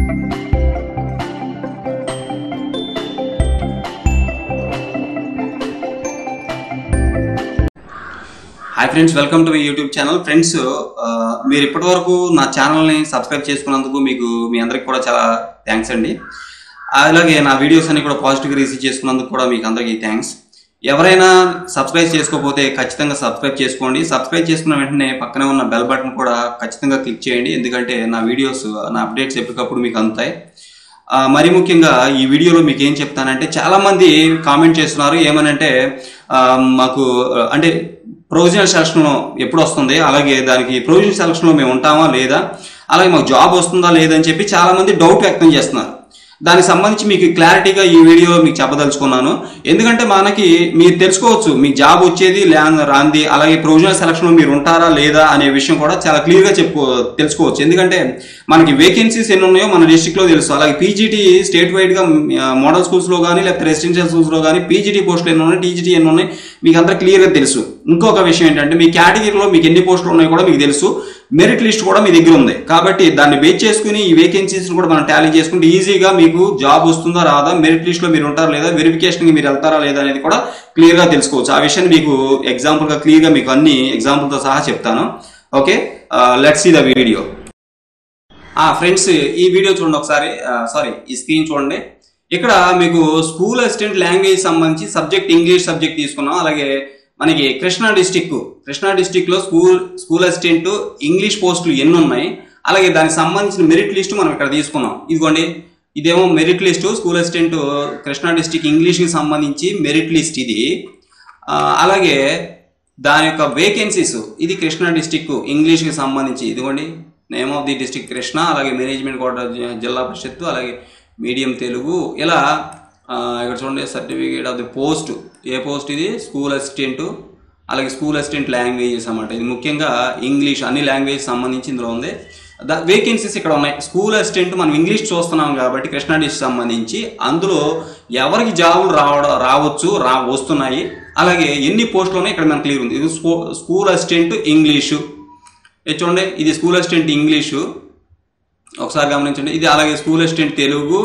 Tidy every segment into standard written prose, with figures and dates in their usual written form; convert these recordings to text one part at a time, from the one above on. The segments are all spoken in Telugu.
Hi friends, welcome to my YouTube channel. Friends, మీరు ఇప్పటివరకు నా ఛానల్ని సబ్స్క్రైబ్ చేసుకున్నందుకు మీకు మీ అందరికి కూడా చాలా థ్యాంక్స్ అండి. అలాగే నా వీడియోస్ అన్ని కూడా పాజిటివ్గా రిసీవ్ చేసుకున్నందుకు కూడా మీకు అందరికీ థ్యాంక్స్. ఎవరైనా సబ్స్క్రైబ్ చేసుకోకపోతే ఖచ్చితంగా సబ్స్క్రైబ్ చేసుకోండి. సబ్స్క్రైబ్ చేసుకున్న వెంటనే పక్కనే ఉన్న బెల్ బటన్ కూడా ఖచ్చితంగా క్లిక్ చేయండి, ఎందుకంటే నా వీడియోస్, నా అప్డేట్స్ ఎప్పటికప్పుడు మీకు అందుతాయి. మరి ముఖ్యంగా ఈ వీడియోలో మీకు ఏం చెప్తానంటే, చాలామంది కామెంట్ చేస్తున్నారు ఏమనంటే, మాకు అంటే ప్రొవిజనల్ సెలక్షన్ ఎప్పుడు వస్తుంది, అలాగే దానికి ప్రొవిజనల్ సెలక్షన్లో మేము ఉంటామా లేదా, అలాగే మాకు జాబ్ వస్తుందా లేదని చెప్పి చాలామంది డౌట్ వ్యక్తం చేస్తున్నారు. దానికి సంబంధించి మీకు క్లారిటీగా ఈ వీడియోలో మీకు చెప్పదలుచుకున్నాను. ఎందుకంటే మనకి మీరు తెలుసుకోవచ్చు మీకు జాబ్ వచ్చేది రాంది, అలాగే ప్రొవిజనల్ సెలక్షన్లో మీరు ఉంటారా లేదా అనే విషయం కూడా చాలా క్లియర్గా తెలుసుకోవచ్చు. ఎందుకంటే మనకి వేకెన్సీస్ ఎన్ని ఉన్నాయో మన డిస్ట్రిక్ట్లో తెలుసు. అలాగే పీజీటీ స్టేట్ వైడ్గా మోడల్ స్కూల్స్లో కానీ లేకపోతే రెసిడెన్షియల్ స్కూల్స్లో కానీ పీజీటీ పోస్టులు ఎన్ని ఉన్నాయి, టీజీటీ ఎన్ని ఉన్నాయి మీకు అంతా క్లియర్గా తెలుసు. ఇంకొక విషయం ఏంటంటే, మీ కేటగిరీలో మీకు ఎన్ని పోస్టులు ఉన్నాయో కూడా మీకు తెలుసు. మెరిట్ లిస్ట్ కూడా మీ దగ్గర ఉంది కాబట్టి దాన్ని బేస్ చేసుకుని ఈ వేకెన్సీస్ కూడా మనం టాలీ చేసుకుంటే ఈజీగా మీకు జాబ్ వస్తుందా రాదా, మెరిట్ లిస్ట్ లో మీరు ఉంటారా లేదా, వెరిఫికేషన్ మీరు వెళ్తారా లేదా అనేది కూడా క్లియర్ గా తెలుసుకోవచ్చు. ఆ విషయాన్ని మీకు ఎగ్జాంపుల్ గా క్లియర్ గా మీకు అన్ని ఎగ్జాంపుల్ తో సహా చెప్తాను. Okay, let's see the video. Friends, ఈ వీడియో చూడండి ఒకసారి, ఈ స్క్రీన్ చూడండి. ఇక్కడ మీకు స్కూల్ అసిస్టెంట్ లాంగ్వేజ్ సంబంధించి సబ్జెక్ట్ ఇంగ్లీష్ సబ్జెక్ట్ తీసుకున్నాం. అలాగే మనకి కృష్ణా డిస్టిక్ లో స్కూల్ అసిస్టెంట్ ఇంగ్లీష్ పోస్టులు ఎన్ని ఉన్నాయి, అలాగే దానికి సంబంధించిన మెరిట్ లిస్ట్ మనం ఇక్కడ తీసుకున్నాం. ఇదిగోండి, ఇదేమో merit list, school assistant Krishna district ఇంగ్లీష్కి సంబంధించి మెరిట్ లిస్ట్ ఇది. అలాగే దాని యొక్క వేకెన్సీస్, ఇది కృష్ణా డిస్టిక్ ఇంగ్లీష్కి సంబంధించి. ఇదిగోండి, name of the district Krishna, అలాగే మేనేజ్మెంట్ కోట జిల్లా పరిషత్తు, అలాగే మీడియం తెలుగు. ఇలా ఇక్కడ చూడండి, certificate of the post, A post ఇది, స్కూల్ అసిస్టెంట్, అలాగే స్కూల్ అసిస్టెంట్ లాంగ్వేజెస్ అన్నమాట. ఇది ముఖ్యంగా ఇంగ్లీష్, అన్ని లాంగ్వేజ్ సంబంధించి ఇందులో ఉంది. వేకెన్సీస్ ఇక్కడ ఉన్నాయి. స్కూల్ అసిస్టెంట్ మనం ఇంగ్లీష్ చూస్తున్నాం కాబట్టి కృష్ణా డిస్ట్రిక్ట్ సంబంధించి అందులో ఎవరికి జాబులు రావచ్చు, వస్తున్నాయి, అలాగే ఎన్ని పోస్టులు ఉన్నాయి ఇక్కడ మనకు క్లియర్ ఉంది. ఇది స్కూల్ అసిస్టెంట్ ఇంగ్లీషు. చూడండి, ఇది స్కూల్ అసిస్టెంట్ ఇంగ్లీషు, ఒకసారి గమనించండి. ఇది అలాగే స్కూల్ అసిస్టెంట్ తెలుగు,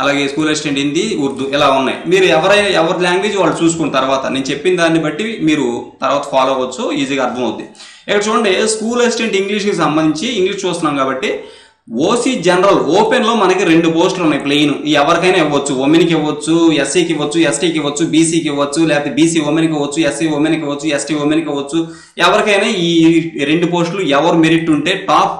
అలాగే స్కూల్ అసిస్టెంట్ హిందీ, ఉర్దూ, ఇలా ఉన్నాయి. మీరు ఎవరి లాంగ్వేజ్ వాళ్ళు చూసుకున్న తర్వాత నేను చెప్పిన దాన్ని బట్టి మీరు తర్వాత ఫాలో అవ్వచ్చు, ఈజీగా అర్థమవుద్ది. ఇక్కడ చూడండి, స్కూల్ అసిస్టెంట్ ఇంగ్లీష్కి సంబంధించి ఇంగ్లీష్ చూస్తున్నాం కాబట్టి ఓసీ జనరల్ ఓపెన్లో మనకి 2 పోస్టులు ఉన్నాయి ప్లెయిన్. ఎవరికైనా ఇవ్వచ్చు, ఉమెన్కి ఇవ్వచ్చు, ఎస్సీకి ఇవ్వచ్చు, ఎస్టీకి ఇవ్వచ్చు, బీసీకి ఇవ్వచ్చు, లేకపోతే బీసీ ఉమెన్కి ఇవ్వచ్చు, ఎస్సీ ఉమెన్కి ఇవ్వచ్చు, ఎస్టీ ఉమెన్కి ఇవ్వచ్చు. ఎవరికైనా ఈ 2 పోస్టులు ఎవరు మెరిట్ ఉంటే టాప్.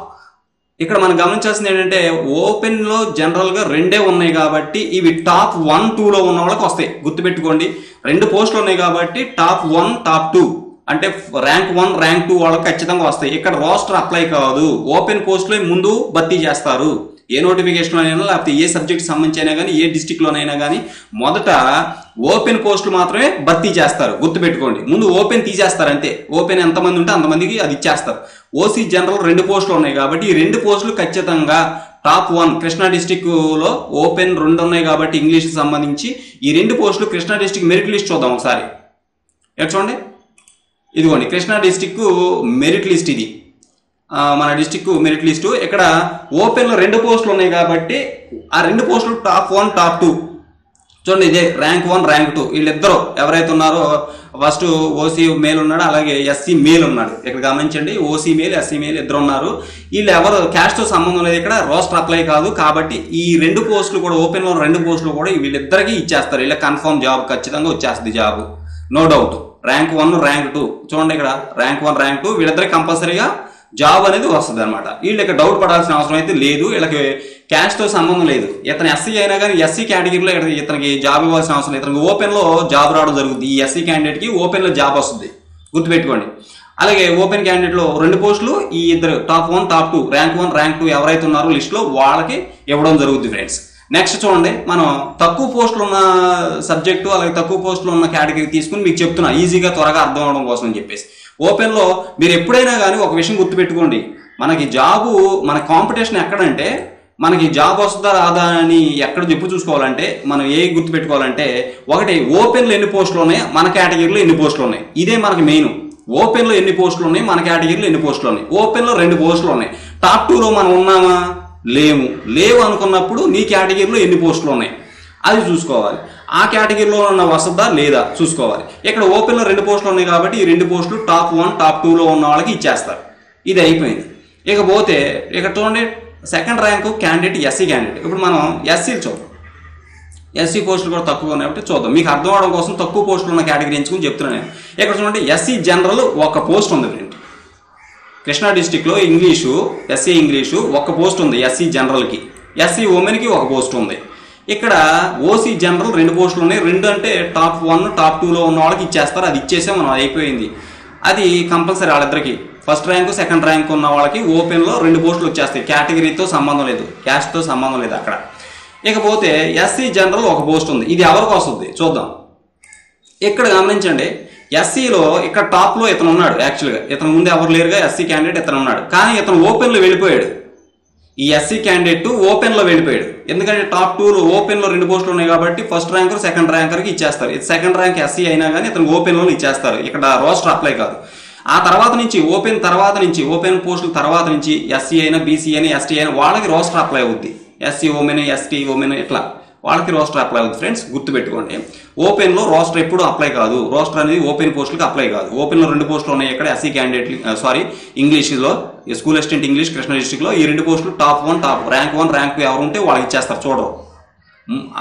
ఇక్కడ మనం గమనించాల్సింది ఏంటంటే, ఓపెన్ లో జనరల్ గా 2 ఉన్నాయి కాబట్టి ఇవి టాప్ 1, 2లో ఉన్న వాళ్ళకి వస్తాయి. గుర్తుపెట్టుకోండి, 2 పోస్టులు ఉన్నాయి కాబట్టి టాప్ 1, టాప్ 2 అంటే ర్యాంక్ 1, ర్యాంక్ 2 వాళ్ళకి ఖచ్చితంగా వస్తాయి. ఇక్కడ రోస్టర్ అప్లై కాదు, ఓపెన్ పోస్టులో ముందు భర్తీ చేస్తారు. ఏ నోటిఫికేషన్ అయినా లేకపోతే ఏ సబ్జెక్ట్ సంబంధించి అయినా కానీ, ఏ డిస్టిక్ లోనైనా కానీ మొదట ఓపెన్ పోస్టులు మాత్రమే భర్తీ చేస్తారు. గుర్తుపెట్టుకోండి, ముందు ఓపెన్ తీసేస్తారు అంతే. ఓపెన్ ఎంతమంది ఉంటే అంతమందికి అది ఇచ్చేస్తారు. ఓసీ జనరల్ 2 పోస్టులు ఉన్నాయి కాబట్టి ఈ 2 పోస్టులు ఖచ్చితంగా టాప్ 1 కృష్ణా డిస్టిక్ లో ఓపెన్ 2 ఉన్నాయి కాబట్టి ఇంగ్లీష్ కి సంబంధించి ఈ 2 పోస్టులు కృష్ణా డిస్టిక్ మెరిట్ లిస్ట్ చూద్దాం ఒకసారి. చూడండి, ఇదిగోండి కృష్ణా డిస్టిక్ మెరిట్ లిస్ట్. ఇది మన డిస్టిక్ మెరిట్ లిస్టు. ఇక్కడ ఓపెన్ లో 2 పోస్టులు ఉన్నాయి కాబట్టి ఆ 2 పోస్టులు టాప్ 1, టాప్ 2. చూడండి, ఇదే ర్యాంక్ 1, ర్యాంక్ 2 వీళ్ళిద్దరు ఎవరైతే ఉన్నారో, ఫస్ట్ ఓసీ మేల్ ఉన్నాడు, అలాగే ఎస్సీ మేల్ ఉన్నాడు. ఇక్కడ గమనించండి, ఓసీ మేల్, ఎస్సీ మేల్ ఇద్దరు ఉన్నారు. వీళ్ళు ఎవరు క్యాస్ట్ తో సంబంధం లేదు, ఇక్కడ రోస్టర్ అప్లై కాదు కాబట్టి ఈ 2 పోస్టులు కూడా ఓపెన్ లో 2 పోస్టులు కూడా వీళ్ళిద్దరికి ఇచ్చేస్తారు. ఇలా కన్ఫర్మ్ జాబ్ ఖచ్చితంగా వచ్చేస్తుంది, job no doubt. Rank 1, rank 2 చూడండి, ఇక్కడ ర్యాంక్ 1, ర్యాంక్ 2 వీళ్ళిద్దరికి కంపల్సరీగా జాబ్ అనేది వస్తుంది అనమాట. వీళ్ళు ఇక్కడ డౌట్ పడాల్సిన అవసరం అయితే లేదు. వీళ్ళకి క్యాస్ట్ తో సంబంధం లేదు. ఇతను ఎస్సీ అయినా కానీ ఎస్సీ కేటగిరీలో ఇతనికి జాబ్ ఇవ్వాల్సిన అవసరం లేదు. ఇతనికి ఓపెన్ లో జాబ్ రావడం జరుగుతుంది. ఈ ఎస్సీ క్యాండిడేట్ కి ఓపెన్ లో జాబ్ వస్తుంది, గుర్తుపెట్టుకోండి. అలాగే ఓపెన్ క్యాండిడేట్ లో 2 పోస్టులు ఈ ఇద్దరు టాప్ 1, టాప్ 2, ర్యాంక్ 1, ర్యాంక్ 2 ఎవరైతే ఉన్నారో లిస్ట్ లో వాళ్ళకి ఇవ్వడం జరుగుతుంది ఫ్రెండ్స్. నెక్స్ట్ చూడండి, మనం తక్కువ పోస్టులు ఉన్న సబ్జెక్టు, అలాగే తక్కువ పోస్టులు ఉన్న కేటగిరీ తీసుకుని మీకు చెప్తున్నా ఈజీగా త్వరగా అర్థం అవడం కోసం అని చెప్పేసి. ఓపెన్ లో మీరు ఎప్పుడైనా కానీ ఒక విషయం గుర్తుపెట్టుకోండి, మనకి జాబు, మన కాంపిటీషన్ ఎక్కడంటే, మనకి జాబ్ వస్తుందా రాదా అని ఎక్కడ చెప్పు చూసుకోవాలంటే మనం ఏ గుర్తుపెట్టుకోవాలంటే, ఒకటి ఓపెన్లో ఎన్ని పోస్టులు ఉన్నాయి, మన కేటగిరీలో ఎన్ని పోస్టులు ఉన్నాయి. ఇదే మనకి మెయిన్. ఓపెన్లో ఎన్ని పోస్టులు ఉన్నాయి, మన కేటగిరీలో ఎన్ని పోస్టులు ఉన్నాయి. ఓపెన్లో 2 పోస్టులు ఉన్నాయి. టాప్ 2లో మనం ఉన్నామా, లేవు అనుకున్నప్పుడు నీ కేటగిరీలో ఎన్ని పోస్టులు ఉన్నాయి అది చూసుకోవాలి. ఆ కేటగిరీలో ఉన్న వసదా లేదా చూసుకోవాలి. ఇక్కడ ఓపెన్లో 2 పోస్టులు ఉన్నాయి కాబట్టి ఈ 2 పోస్టులు టాప్ 1 టాప్ 2లో ఉన్న వాళ్ళకి ఇచ్చేస్తారు. ఇది అయిపోయింది. ఇకపోతే ఇక్కడ చూడండి, second rank candidate SC candidate. ఇప్పుడు మనం ఎస్సీలు చూద్దాం. ఎస్సీ పోస్టులు కూడా తక్కువ ఉన్నాయి కాబట్టి చూద్దాం. మీకు అర్థం అవడం కోసం తక్కువ పోస్టులు ఉన్న కేటగిరీ ఎంచుకుని చెప్తున్నాను నేను. ఇక్కడ చూడండి, ఎస్సీ జనరల్ ఒక పోస్ట్ ఉంది ఫ్రెండ్. కృష్ణా డిస్టిక్లో ఇంగ్లీషు, ఎస్సీ ఇంగ్లీషు ఒక పోస్ట్ ఉంది ఎస్సీ జనరల్కి. ఎస్సీ ఉమెన్కి ఒక పోస్ట్ ఉంది. ఇక్కడ ఓసీ జనరల్ 2 పోస్టులు ఉన్నాయి. 2 అంటే టాప్ 1 టాప్ 2లో ఉన్న వాళ్ళకి ఇచ్చేస్తారు. అది ఇచ్చేసే మనం అయిపోయింది. అది కంపల్సరీ వాళ్ళిద్దరికి. ఫస్ట్ ర్యాంకు సెకండ్ ర్యాంక్ ఉన్న వాళ్ళకి ఓపెన్లో 2 పోస్టులు వచ్చేస్తాయి. కేటగిరీతో సంబంధం లేదు, క్యాస్ట్తో సంబంధం లేదు అక్కడ. ఇకపోతే ఎస్సీ జనరల్ ఒక పోస్ట్ ఉంది. ఇది ఎవరికి వస్తుంది చూద్దాం. ఇక్కడ గమనించండి, ఎస్సీలో ఇక్కడ టాప్లో ఇతను ఉన్నాడు. యాక్చువల్గా ఇతను ముందు ఎవరు లేరుగా ఎస్సీ క్యాండిడేట్ ఇతను ఉన్నాడు. కానీ ఇతను ఓపెన్లో వెళ్ళిపోయాడు. ఈ ఎస్సీ క్యాండిడేట్ ఓపెన్లో వెళ్ళిపోయాడు. ఎందుకంటే టాప్ 2లో ఓపెన్లో 2 పోస్టులు ఉన్నాయి కాబట్టి ఫస్ట్ ర్యాంకర్ సెకండ్ ర్యాంకర్కి ఇచ్చేస్తారు. ఇది సెకండ్ ర్యాంక్ ఎస్సీ అయినా కానీ ఇతను ఓపెన్లో ఇచ్చేస్తారు. ఇక్కడ రోస్టర్ అప్లై కాదు. ఆ తర్వాత నుంచి ఓపెన్ పోస్టుల తర్వాత నుంచి ఎస్సీ అయినా బీసీ అయినా ఎస్టీ అయినా వాళ్ళకి రోస్టర్ అప్లై అవుద్ది. ఎస్సీ ఉమెన్, ఎస్టీ ఉమెన్ ఇట్లా వాళ్ళకి రోస్టర్ అప్లై అవుతుంది. ఫ్రెండ్స్ గుర్తుపెట్టుకోండి, ఓపెన్లో రోస్టర్ ఎప్పుడు అప్లై కాదు. రోస్టర్ అనేది ఓపెన్ పోస్టులకి అప్లై కాదు. ఓపెన్లో 2 పోస్టులు ఉన్నాయి ఇక్కడ ఎస్సీ క్యాండిడేట్ ఇంగ్లీష్లో స్కూల్ అసిస్టెంట్ ఇంగ్లీష్ కృష్ణా డిస్టిక్లో ఈ 2 పోస్టులు టాప్ 1 ర్యాంక్ 1 ర్యాంక్ 2 ఎవరు ఉంటే వాళ్ళకి ఇచ్చేస్తారు. చూడరు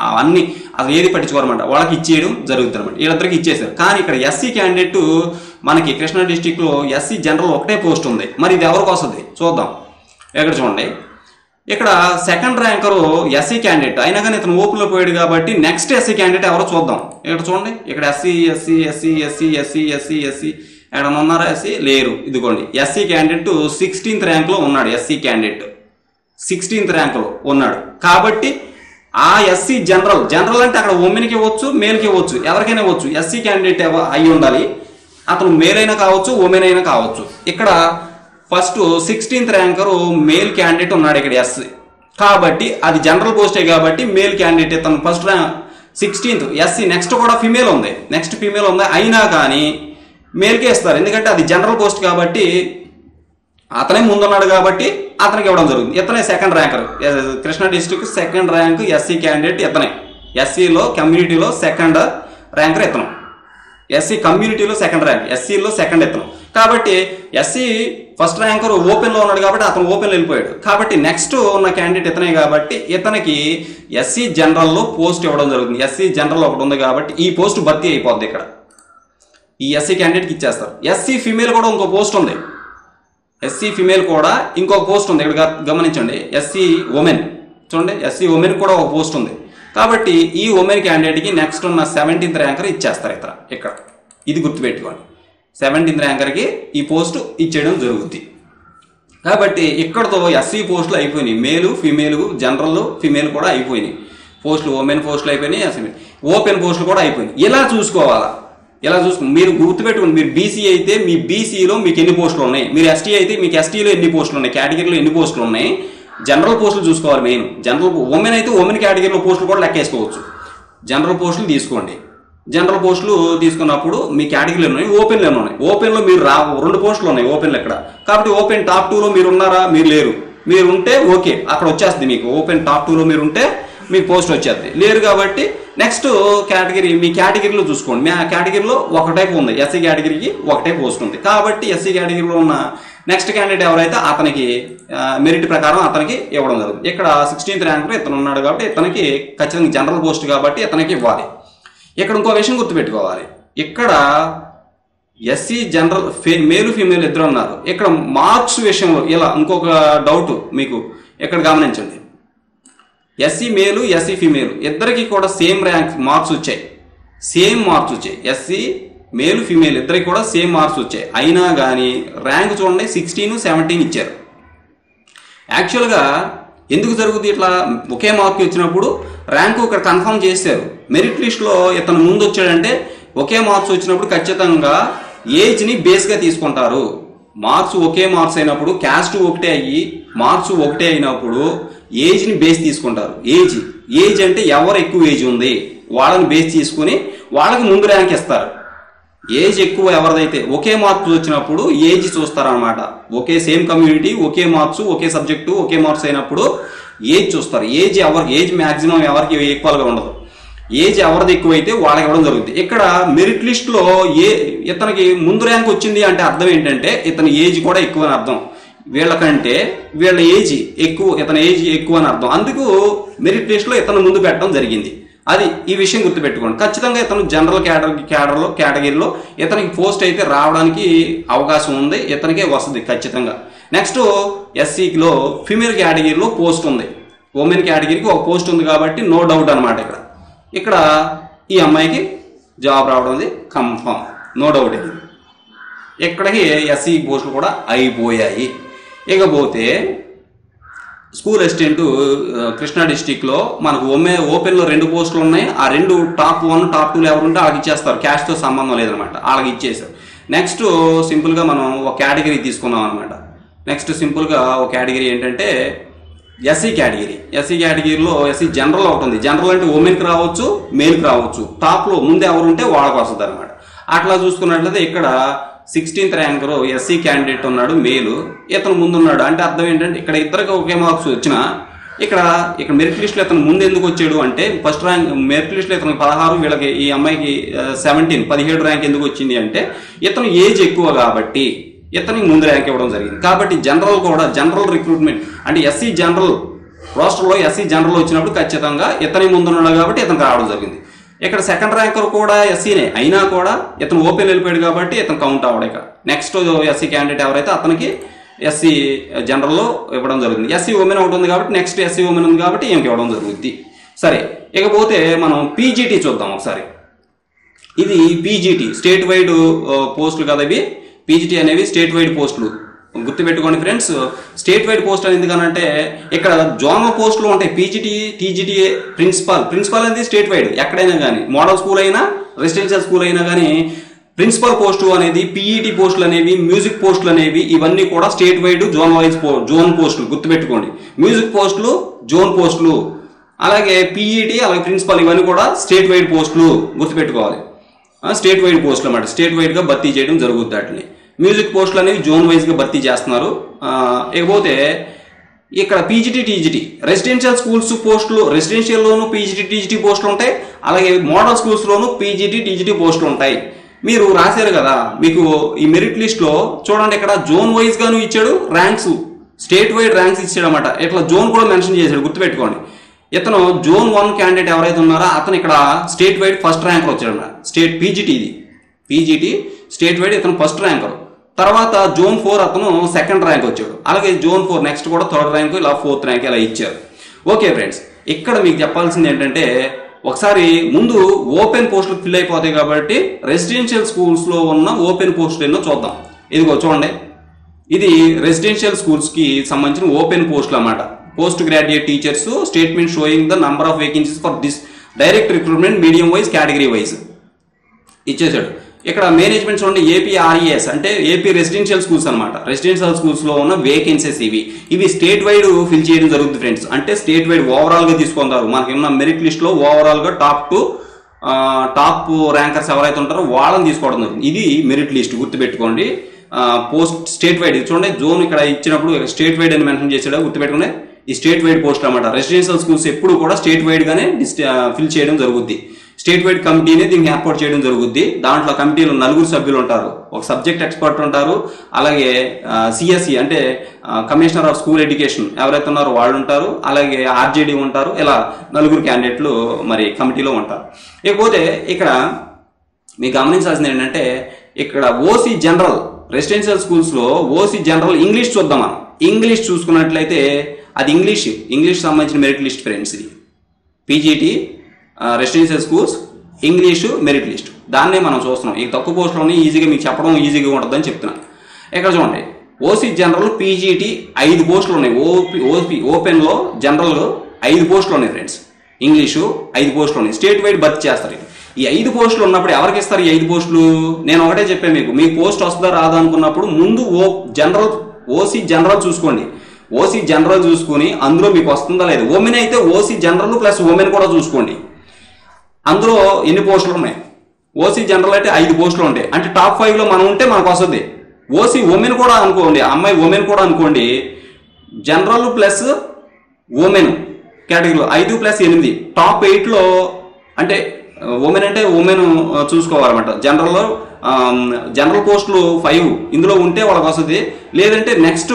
అవన్నీ, అది ఏది పట్టించుకోరమాట, వాళ్ళకి ఇచ్చేయడం జరుగుతుంది అనమాట. వీళ్ళిద్దరికి ఇచ్చేసారు. కానీ ఇక్కడ ఎస్సీ క్యాండిడేట్ మనకి కృష్ణా డిస్టిక్లో ఎస్సీ జనరల్ ఒకటే పోస్ట్ ఉంది. మరి ఇది ఎవరికి వస్తుంది చూద్దాం. ఇక్కడ చూడండి, ఇక్కడ సెకండ్ ర్యాంకరు ఎస్సీ క్యాండిడేట్ అయినా కానీ ఇతను ఓపెన్లో పోయాడు కాబట్టి నెక్స్ట్ ఎస్సీ క్యాండిడేట్ ఎవరో చూద్దాం. ఇక్కడ చూడండి, ఇక్కడ ఎస్సీ ఎక్కడ ఉన్నారా? ఎస్సీ లేరు. ఇదిగోండి, ఎస్సీ క్యాండిడేట్ 16th ర్యాంక్లో ఉన్నాడు. ఎస్సీ క్యాండిడేట్ 16th ర్యాంక్లో ఉన్నాడు కాబట్టి ఆ ఎస్సీ జనరల్ అంటే అక్కడ ఉమెన్కి ఇవ్వచ్చు, మేల్కి ఇవ్వచ్చు, ఎవరికైనా ఇవ్వచ్చు. ఎస్సీ క్యాండిడేట్ అయి ఉండాలి. అతను మేల్ అయినా కావచ్చు, ఉమెన్ అయినా కావచ్చు. ఇక్కడ first 16th ranker male candidate ఉన్నాడు ఇక్కడ ఎస్సీ కాబట్టి అది జనరల్ పోస్టే కాబట్టి మేల్ క్యాండిడేట్ ఇతను first rank 16th SC. Next కూడా ఫిమేల్ ఉంది, అయినా కానీ మేల్కే ఇస్తారు. ఎందుకంటే అది జనరల్ పోస్ట్ కాబట్టి అతనే ముందున్నాడు కాబట్టి అతనికి ఇవ్వడం జరుగుతుంది. ఇతనే second ranker Krishna district second rank SC candidate ఇతనే. ఎస్సీలో కమ్యూనిటీలో సెకండ్ ర్యాంకర్ ఇతను. ఎస్సీ కమ్యూనిటీలో సెకండ్ ర్యాంక్, ఎస్సీలో సెకండ్ ఇతను. కాబట్టి ఎస్సీ ఫస్ట్ ర్యాంకర్ ఓపెన్లో ఉన్నాడు కాబట్టి అతను ఓపెన్లో వెళ్ళిపోయాడు. కాబట్టి నెక్స్ట్ ఉన్న క్యాండిడేట్ ఇతనే కాబట్టి ఇతనికి ఎస్సీ జనరల్లో పోస్ట్ ఇవ్వడం జరుగుతుంది. ఎస్సీ జనరల్ ఒకటి ఉంది కాబట్టి ఈ పోస్ట్ భర్తీ అయిపోద్ది. ఇక్కడ ఈ ఎస్సీ క్యాండిడేట్కి ఇచ్చేస్తారు. ఎస్సీ ఫిమేల్ కూడా ఇంకో పోస్ట్ ఉంది. ఎస్సీ ఫిమేల్ కూడా ఇంకొక పోస్ట్ ఉంది. ఇక్కడ గమనించండి, ఎస్సీ ఉమెన్ చూడండి, ఎస్సీ ఉమెన్ కూడా ఒక పోస్ట్ ఉంది. కాబట్టి ఈ ఉమెన్ క్యాండిడేట్కి నెక్స్ట్ ఉన్న 17th ర్యాంకర్ ఇచ్చేస్తారు. ఇక్కడ ఇది గుర్తుపెట్టుకోండి, 17th ర్యాంకర్కి ఈ పోస్టు ఇచ్చేయడం జరుగుతుంది. కాబట్టి ఇక్కడతో ఎస్సీ పోస్టులు అయిపోయినాయి. మేలు ఫిమేల్ జనరల్ ఫిమేల్ కూడా అయిపోయినాయి. పోస్టులు ఉమెన్ పోస్టులు అయిపోయినాయి, ఎస్సీ ఓపెన్ పోస్టులు కూడా అయిపోయినాయి. ఇలా చూసుకోవాలా, మీరు గుర్తుపెట్టుకోండి. మీరు బీసీ అయితే మీ బీసీలో మీకు ఎన్ని పోస్టులు ఉన్నాయి, మీరు ఎస్టీ అయితే మీకు ఎస్టీలో ఎన్ని పోస్టులు ఉన్నాయి, కేటగిరీలో ఎన్ని పోస్టులు ఉన్నాయి. జనరల్ పోస్టులు చూసుకోవాలి మెయిన్. జనరల్ ఉమెన్ అయితే ఉమెన్ కేటగిరీలో పోస్టులు కూడా లెక్కేసుకోవచ్చు. జనరల్ పోస్టులు తీసుకోండి. జనరల్ పోస్టులు తీసుకున్నప్పుడు మీ కేటగిరీలో ఉన్నాయి, ఓపెన్లో ఉన్నాయి. ఓపెన్లో మీరు 2 పోస్టులు ఉన్నాయి ఓపెన్లో ఇక్కడ. కాబట్టి ఓపెన్ టాప్ 2లో మీరు ఉన్నారా? మీరు లేరు. మీరు ఉంటే ఓకే, అక్కడ వచ్చేస్తుంది మీకు. ఓపెన్ టాప్ 2లో మీరు ఉంటే మీకు పోస్ట్ వచ్చేది. లేరు కాబట్టి నెక్స్ట్ కేటగిరీ మీ కేటగిరీలో చూసుకోండి. మీ కేటగిరీలో ఒక టైప్ ఉంది, ఎస్సీ కేటగిరీకి ఒకటే పోస్ట్ ఉంది. కాబట్టి ఎస్సీ కేటగిరీలో ఉన్న నెక్స్ట్ క్యాండిడేట్ ఎవరైతే అతనికి మెరిట్ ప్రకారం అతనికి ఇవ్వడం జరుగుతుంది. ఇక్కడ 16th ర్యాంక్లో ఇతను ఉన్నాడు కాబట్టి ఇతనికి ఖచ్చితంగా జనరల్ పోస్ట్ కాబట్టి ఇతనికి ఇవ్వాలి. ఇక్కడ ఇంకో విషయం గుర్తుపెట్టుకోవాలి, ఇక్కడ ఎస్సీ జనరల్ మేలు ఫీమేల్ ఇద్దరు ఉన్నారు. ఇక్కడ మార్క్స్ విషయంలో ఇలా ఇంకొక డౌట్ మీకు ఇక్కడ గమనించండి. ఎస్సీ మేలు ఎస్సీ ఫీమేల్ ఇద్దరికి కూడా సేమ్ ర్యాంక్ మార్క్స్ వచ్చాయి, ఎస్సీ మేలు ఫీమేల్ ఇద్దరికి కూడా సేమ్ మార్క్స్ వచ్చాయి. అయినా కానీ ర్యాంక్ చూడండి 16, 17 ఇచ్చారు. యాక్చువల్గా ఎందుకు జరుగుతుంది ఇట్లా? ఒకే మార్క్ వచ్చినప్పుడు ర్యాంకు ఇక్కడ కన్ఫర్మ్ చేశారు. మెరిట్ లిస్ట్లో ఇతను ముందు వచ్చాడంటే ఒకే మార్క్స్ వచ్చినప్పుడు ఖచ్చితంగా ఏజ్ని బేస్గా తీసుకుంటారు. మార్క్స్ ఒకే మార్క్స్ అయినప్పుడు క్యాస్ట్ ఒకటే అయ్యి మార్క్స్ ఒకటే అయినప్పుడు ఏజ్ని బేస్ తీసుకుంటారు. ఏజ్ అంటే ఎవరు ఎక్కువ ఏజ్ ఉంది వాళ్ళని బేస్ తీసుకుని వాళ్ళకి ముందు ర్యాంక్ ఇస్తారు. ఏజ్ ఎక్కువ ఎవరిదైతే ఒకే మార్క్స్ వచ్చినప్పుడు ఏజ్ చూస్తారనమాట. ఒకే సేమ్ కమ్యూనిటీ, ఒకే మార్క్స్, ఒకే సబ్జెక్టు, ఒకే మార్క్స్ అయినప్పుడు ఏజ్ చూస్తారు. ఏజ్ మ్యాక్సిమం ఎవరికి ఈక్వల్గా ఉండదు. ఏజ్ ఎవరిది ఎక్కువైతే వాళ్ళకి ఇవ్వడం జరుగుతుంది. ఇక్కడ మెరిట్ లిస్ట్లో ఇతనికి ముందు ర్యాంక్ వచ్చింది అంటే అర్థం ఏంటంటే ఇతని ఏజ్ కూడా ఎక్కువ అని అర్థం. వీళ్ళకంటే వీళ్ళ ఏజ్ ఎక్కువ, ఇతని ఏజ్ ఎక్కువ అని అర్థం. అందుకు మెరిట్ లిస్ట్లో ఇతను ముందు పెట్టడం జరిగింది. అది ఈ విషయం గుర్తుపెట్టుకోండి. ఖచ్చితంగా ఇతను జనరల్ కేటగిరీలో ఇతనికి పోస్ట్ అయితే రావడానికి అవకాశం ఉంది, ఇతనికే వస్తుంది ఖచ్చితంగా. నెక్స్ట్ ఎస్సీలో ఫీమేల్ కేటగిరీలో పోస్ట్ ఉంది, ఉమెన్ కేటగిరీకి ఒక పోస్ట్ ఉంది కాబట్టి నో డౌట్ అనమాట. ఇక్కడ ఈ అమ్మాయికి జాబ్ రావడం కన్ఫర్మ్, నో డౌట్. ఇక్కడికి ఎస్సీ పోస్టులు కూడా అయిపోయాయి. ఇకపోతే స్కూల్ అసిస్టెంట్ కృష్ణా డిస్టిక్లో మనకు ఓపెన్లో 2 పోస్టులు ఉన్నాయి. ఆ 2 టాప్ 1 టాప్ 2 ఎవరు ఉంటే వాళ్ళకి ఇచ్చేస్తారు, క్యాష్తో సంబంధం లేదనమాట, వాళ్ళకి ఇచ్చేసారు. నెక్స్ట్ సింపుల్గా మనం ఒక కేటగిరీ తీసుకున్నాం అనమాట. నెక్స్ట్ సింపుల్గా ఒక కేటగిరీ ఏంటంటే ఎస్సీ కేటగిరీ. ఎస్సీ కేటగిరీలో ఎస్సీ జనరల్ ఒకటి ఉంది. జనరల్ అంటే ఉమెన్కి రావచ్చు, మేల్కి రావచ్చు. టాప్లో ముందు ఎవరు ఉంటే వాళ్ళకి వస్తుంది అనమాట. అట్లా చూసుకున్నట్లయితే ఇక్కడ 16th ర్యాంకర్ ఎస్సీ క్యాండిడేట్ ఉన్నాడు, మేలు, ఇతను ముందున్నాడు. అంటే అర్థం ఏంటంటే ఇక్కడ ఇద్దరికి ఒకే మార్క్స్ వచ్చినా ఇక్కడ మెరిట్ లిస్ట్లో ఇతను ముందు ఎందుకు వచ్చాడు అంటే ఫస్ట్ ర్యాంక్ మెరిట్ లిస్ట్లో ఇతను 16, వీళ్ళకి ఈ అమ్మాయికి 17 ర్యాంక్ ఎందుకు వచ్చింది అంటే ఇతను ఏజ్ ఎక్కువ కాబట్టి ఇతనికి ముందు ర్యాంక్ ఇవ్వడం జరిగింది. కాబట్టి జనరల్ కూడా జనరల్ రిక్రూట్మెంట్ అంటే ఎస్సీ జనరల్ రోస్టర్లో ఎస్సీ జనరల్ వచ్చినప్పుడు ఖచ్చితంగా ఇతని ముందున్నాడు కాబట్టి ఇతనికి రావడం జరిగింది. ఇక్కడ సెకండ్ ర్యాంకర్ కూడా ఎస్సీనే అయినా కూడా ఇతను ఓపెన్ వెళ్ళిపోయాడు కాబట్టి ఇతను కౌంట్ అవ్వడు. ఇక నెక్స్ట్ ఎస్సీ క్యాండిడేట్ ఎవరైతే అతనికి ఎస్సీ జనరల్లో ఇవ్వడం జరుగుతుంది. ఎస్సీ ఉమెన్ ఒకటి ఉంది కాబట్టి నెక్స్ట్ ఎస్సీ ఉమెన్ ఉంది కాబట్టి ఈమెకి ఇవ్వడం జరుగుద్ది. సరే, ఇకపోతే మనం పీజీటీ చూద్దాం ఒకసారి. ఇది పీజీటీ స్టేట్ వైడ్ పోస్టులు కదా ఇవి. పీజీటీ అనేవి స్టేట్ వైడ్ పోస్టులు, గుర్తుపెట్టుకోండి ఫ్రెండ్స్. స్టేట్ వైడ్ పోస్ట్ అనేది ఎందుకనంటే ఇక్కడ జోనల్ పోస్టులు ఉంటాయి. పీజీటీ, టీజీటీ, ప్రిన్సిపల్ అనేది స్టేట్ వైడ్ ఎక్కడైనా కానీ, మోడల్ స్కూల్ అయినా రెసిడెన్షియల్ స్కూల్ అయినా కానీ ప్రిన్సిపల్ పోస్టు అనేది, పీఈటీ పోస్టులు అనేవి, మ్యూజిక్ పోస్టులు అనేవి ఇవన్నీ కూడా state wide zone wise zone పోస్టులు గుర్తుపెట్టుకోండి. మ్యూజిక్ పోస్టులు జోన్ పోస్టులు, అలాగే పీఈటీ అలాగే ప్రిన్సిపల్ ఇవన్నీ కూడా స్టేట్ వైడ్ పోస్టులు గుర్తుపెట్టుకోవాలి. స్టేట్ వైడ్ పోస్టులు అన్నమాట, స్టేట్ వైడ్గా భర్తీ చేయడం జరుగుతుంది. వాటిని మ్యూజిక్ పోస్టులు అనేవి జోన్ వైజ్గా భర్తీ చేస్తున్నారు. ఇకపోతే ఇక్కడ పీజీటీ, టీజీటీ రెసిడెన్షియల్ స్కూల్స్ పోస్టులు, రెసిడెన్షియల్లోనూ పీజీటీ, టీజీటీ పోస్టులు ఉంటాయి. అలాగే మోడల్ స్కూల్స్లోనూ పీజీటీ, టీజీటీ పోస్టులు ఉంటాయి. మీరు రాశారు కదా, మీకు ఈ మెరిట్ లిస్ట్లో చూడండి, ఇక్కడ జోన్ వైజ్గాను ఇచ్చాడు ర్యాంక్స్, స్టేట్ వైడ్ ర్యాంక్స్ ఇచ్చాడు అనమాట. ఇట్లా జోన్ కూడా మెన్షన్ చేశాడు, గుర్తుపెట్టుకోండి. ఇతను జోన్ 1 క్యాండిడేట్ ఎవరైతే ఉన్నారో అతను ఇక్కడ స్టేట్ వైడ్ ఫస్ట్ ర్యాంకర్ వచ్చాడు. స్టేట్ పీజీటీ, ఇది పీజీటీ స్టేట్ వైడ్ ఇతను ఫస్ట్ ర్యాంకర్. తర్వాత జోన్ 4 అతను సెకండ్ ర్యాంక్ వచ్చాడు. అలాగే జోన్ 4 నెక్స్ట్ కూడా 3rd ర్యాంక్, ఇలా 4th ర్యాంక్ ఇలా ఇచ్చారు. ఓకే ఫ్రెండ్స్, ఇక్కడ మీకు చెప్పాల్సింది ఏంటంటే ఒకసారి ముందు ఓపెన్ పోస్టులు ఫిల్ అయిపోతాయి కాబట్టి రెసిడెన్షియల్ స్కూల్స్లో ఉన్న ఓపెన్ పోస్టులు ఎన్నో చూద్దాం. ఇదిగో చూడండి, ఇది రెసిడెన్షియల్ స్కూల్స్కి సంబంధించిన ఓపెన్ పోస్టులు అన్నమాట. Post graduate teachers statement showing the number of vacancies for this direct recruitment medium wise category wise ఇచ్చేసాడు. ఇక్కడ మేనేజ్మెంట్ చూడండి, ఏపీఆర్ఈఎస్ అంటే ఏపీ రెసిడెన్షియల్ స్కూల్స్ అనమాట. రెసిడెన్షియల్ స్కూల్స్లో ఉన్న వేకెన్సీస్ ఇవి స్టేట్ వైడ్ ఫిల్ చేయడం జరుగుతుంది ఫ్రెండ్స్. అంటే స్టేట్ వైడ్ ఓవరాల్గా తీసుకుంటారు. మనకి ఉన్న మెరిట్ లిస్ట్లో ఓవరాల్గా టాప్ ర్యాంకర్స్ ఎవరైతే ఉంటారో వాళ్ళని తీసుకోవడం జరుగుతుంది. ఇది మెరిట్ లిస్ట్, గుర్తుపెట్టుకోండి. పోస్ట్ స్టేట్ వైడ్ చూడండి, జోన్ ఇక్కడ ఇచ్చినప్పుడు స్టేట్ వైడ్ అని మెన్షన్ చేసాడు, గుర్తుపెట్టుకోండి. ఈ స్టేట్ వైడ్ పోస్ట్ అనమాట. రెసిడెన్షియల్ స్కూల్స్ ఎప్పుడు కూడా స్టేట్ వైడ్గానే ఫిల్ చేయడం జరుగుద్ది. స్టేట్ వైడ్ కమిటీని దీన్ని ఏర్పాటు చేయడం జరుగుద్ది. దాంట్లో కమిటీలో 4 సభ్యులు ఉంటారు. ఒక సబ్జెక్ట్ ఎక్స్పర్ట్ ఉంటారు, అలాగే సిఎస్ఈ అంటే కమిషనర్ ఆఫ్ స్కూల్ ఎడ్యుకేషన్ ఎవరైతే ఉన్నారో వాళ్ళు ఉంటారు, అలాగే ఆర్జేడీ ఉంటారు. ఇలా 4 క్యాండిడేట్లు మరి కమిటీలో ఉంటారు. ఇకపోతే ఇక్కడ మీకు గమనించాల్సింది ఏంటంటే ఇక్కడ ఓసీ జనరల్ రెసిడెన్షియల్ స్కూల్స్లో ఓసీ జనరల్ ఇంగ్లీష్ చూద్దాం. మనం ఇంగ్లీష్ చూసుకున్నట్లయితే అది ఇంగ్లీష్ సంబంధించిన మెరిట్ లిస్ట్ ఫ్రెండ్స్. ఇది PGT residential schools English merit list, దాన్నే మనం చూస్తున్నాం. ఈ తక్కువ పోస్టులోనే ఈజీగా మీకు చెప్పడం ఈజీగా ఉంటుందని చెప్తున్నాను. ఇక్కడ చూడండి, ఓసీ జనరల్ పీజీటీ 5 పోస్టులు ఉన్నాయి. ఓపెన్లో జనరల్ 5 పోస్టులు ఉన్నాయి ఫ్రెండ్స్. ఇంగ్లీషు 5 పోస్టులు ఉన్నాయి. స్టేట్ వైడ్ భర్తీ చేస్తారు. ఈ 5 పోస్టులు ఉన్నప్పుడు ఎవరికి ఇస్తారు ఈ 5 పోస్టులు? నేను ఒకటే చెప్పాను మీకు పోస్ట్ వస్తుందా రాదా అనుకున్నప్పుడు ముందు ఓసీ జనరల్ చూసుకోండి. ఓసీ జనరల్ చూసుకుని అందులో మీకు వస్తుందా లేదు. ఉమెన్ అయితే ఓసీ జనరల్ ప్లస్ ఉమెన్ కూడా చూసుకోండి. అందులో ఎన్ని పోస్టులు ఉన్నాయి, ఓసీ జనరల్ అయితే 5 పోస్టులు ఉంటాయి. అంటే టాప్ 5లో మనం ఉంటే మనకు వస్తుంది. ఓసీ ఉమెన్ కూడా అనుకోండి, అమ్మాయి ఉమెన్ కూడా అనుకోండి, జనరల్ ప్లస్ ఉమెన్ కేటగిరీలో 5 + 8 టాప్ 8లో, అంటే ఉమెన్ అంటే ఉమెన్ చూసుకోవాలన్నమాట. జనరల్ పోస్టులు 5 ఇందులో ఉంటే వాళ్ళకి వస్తుంది. లేదంటే నెక్స్ట్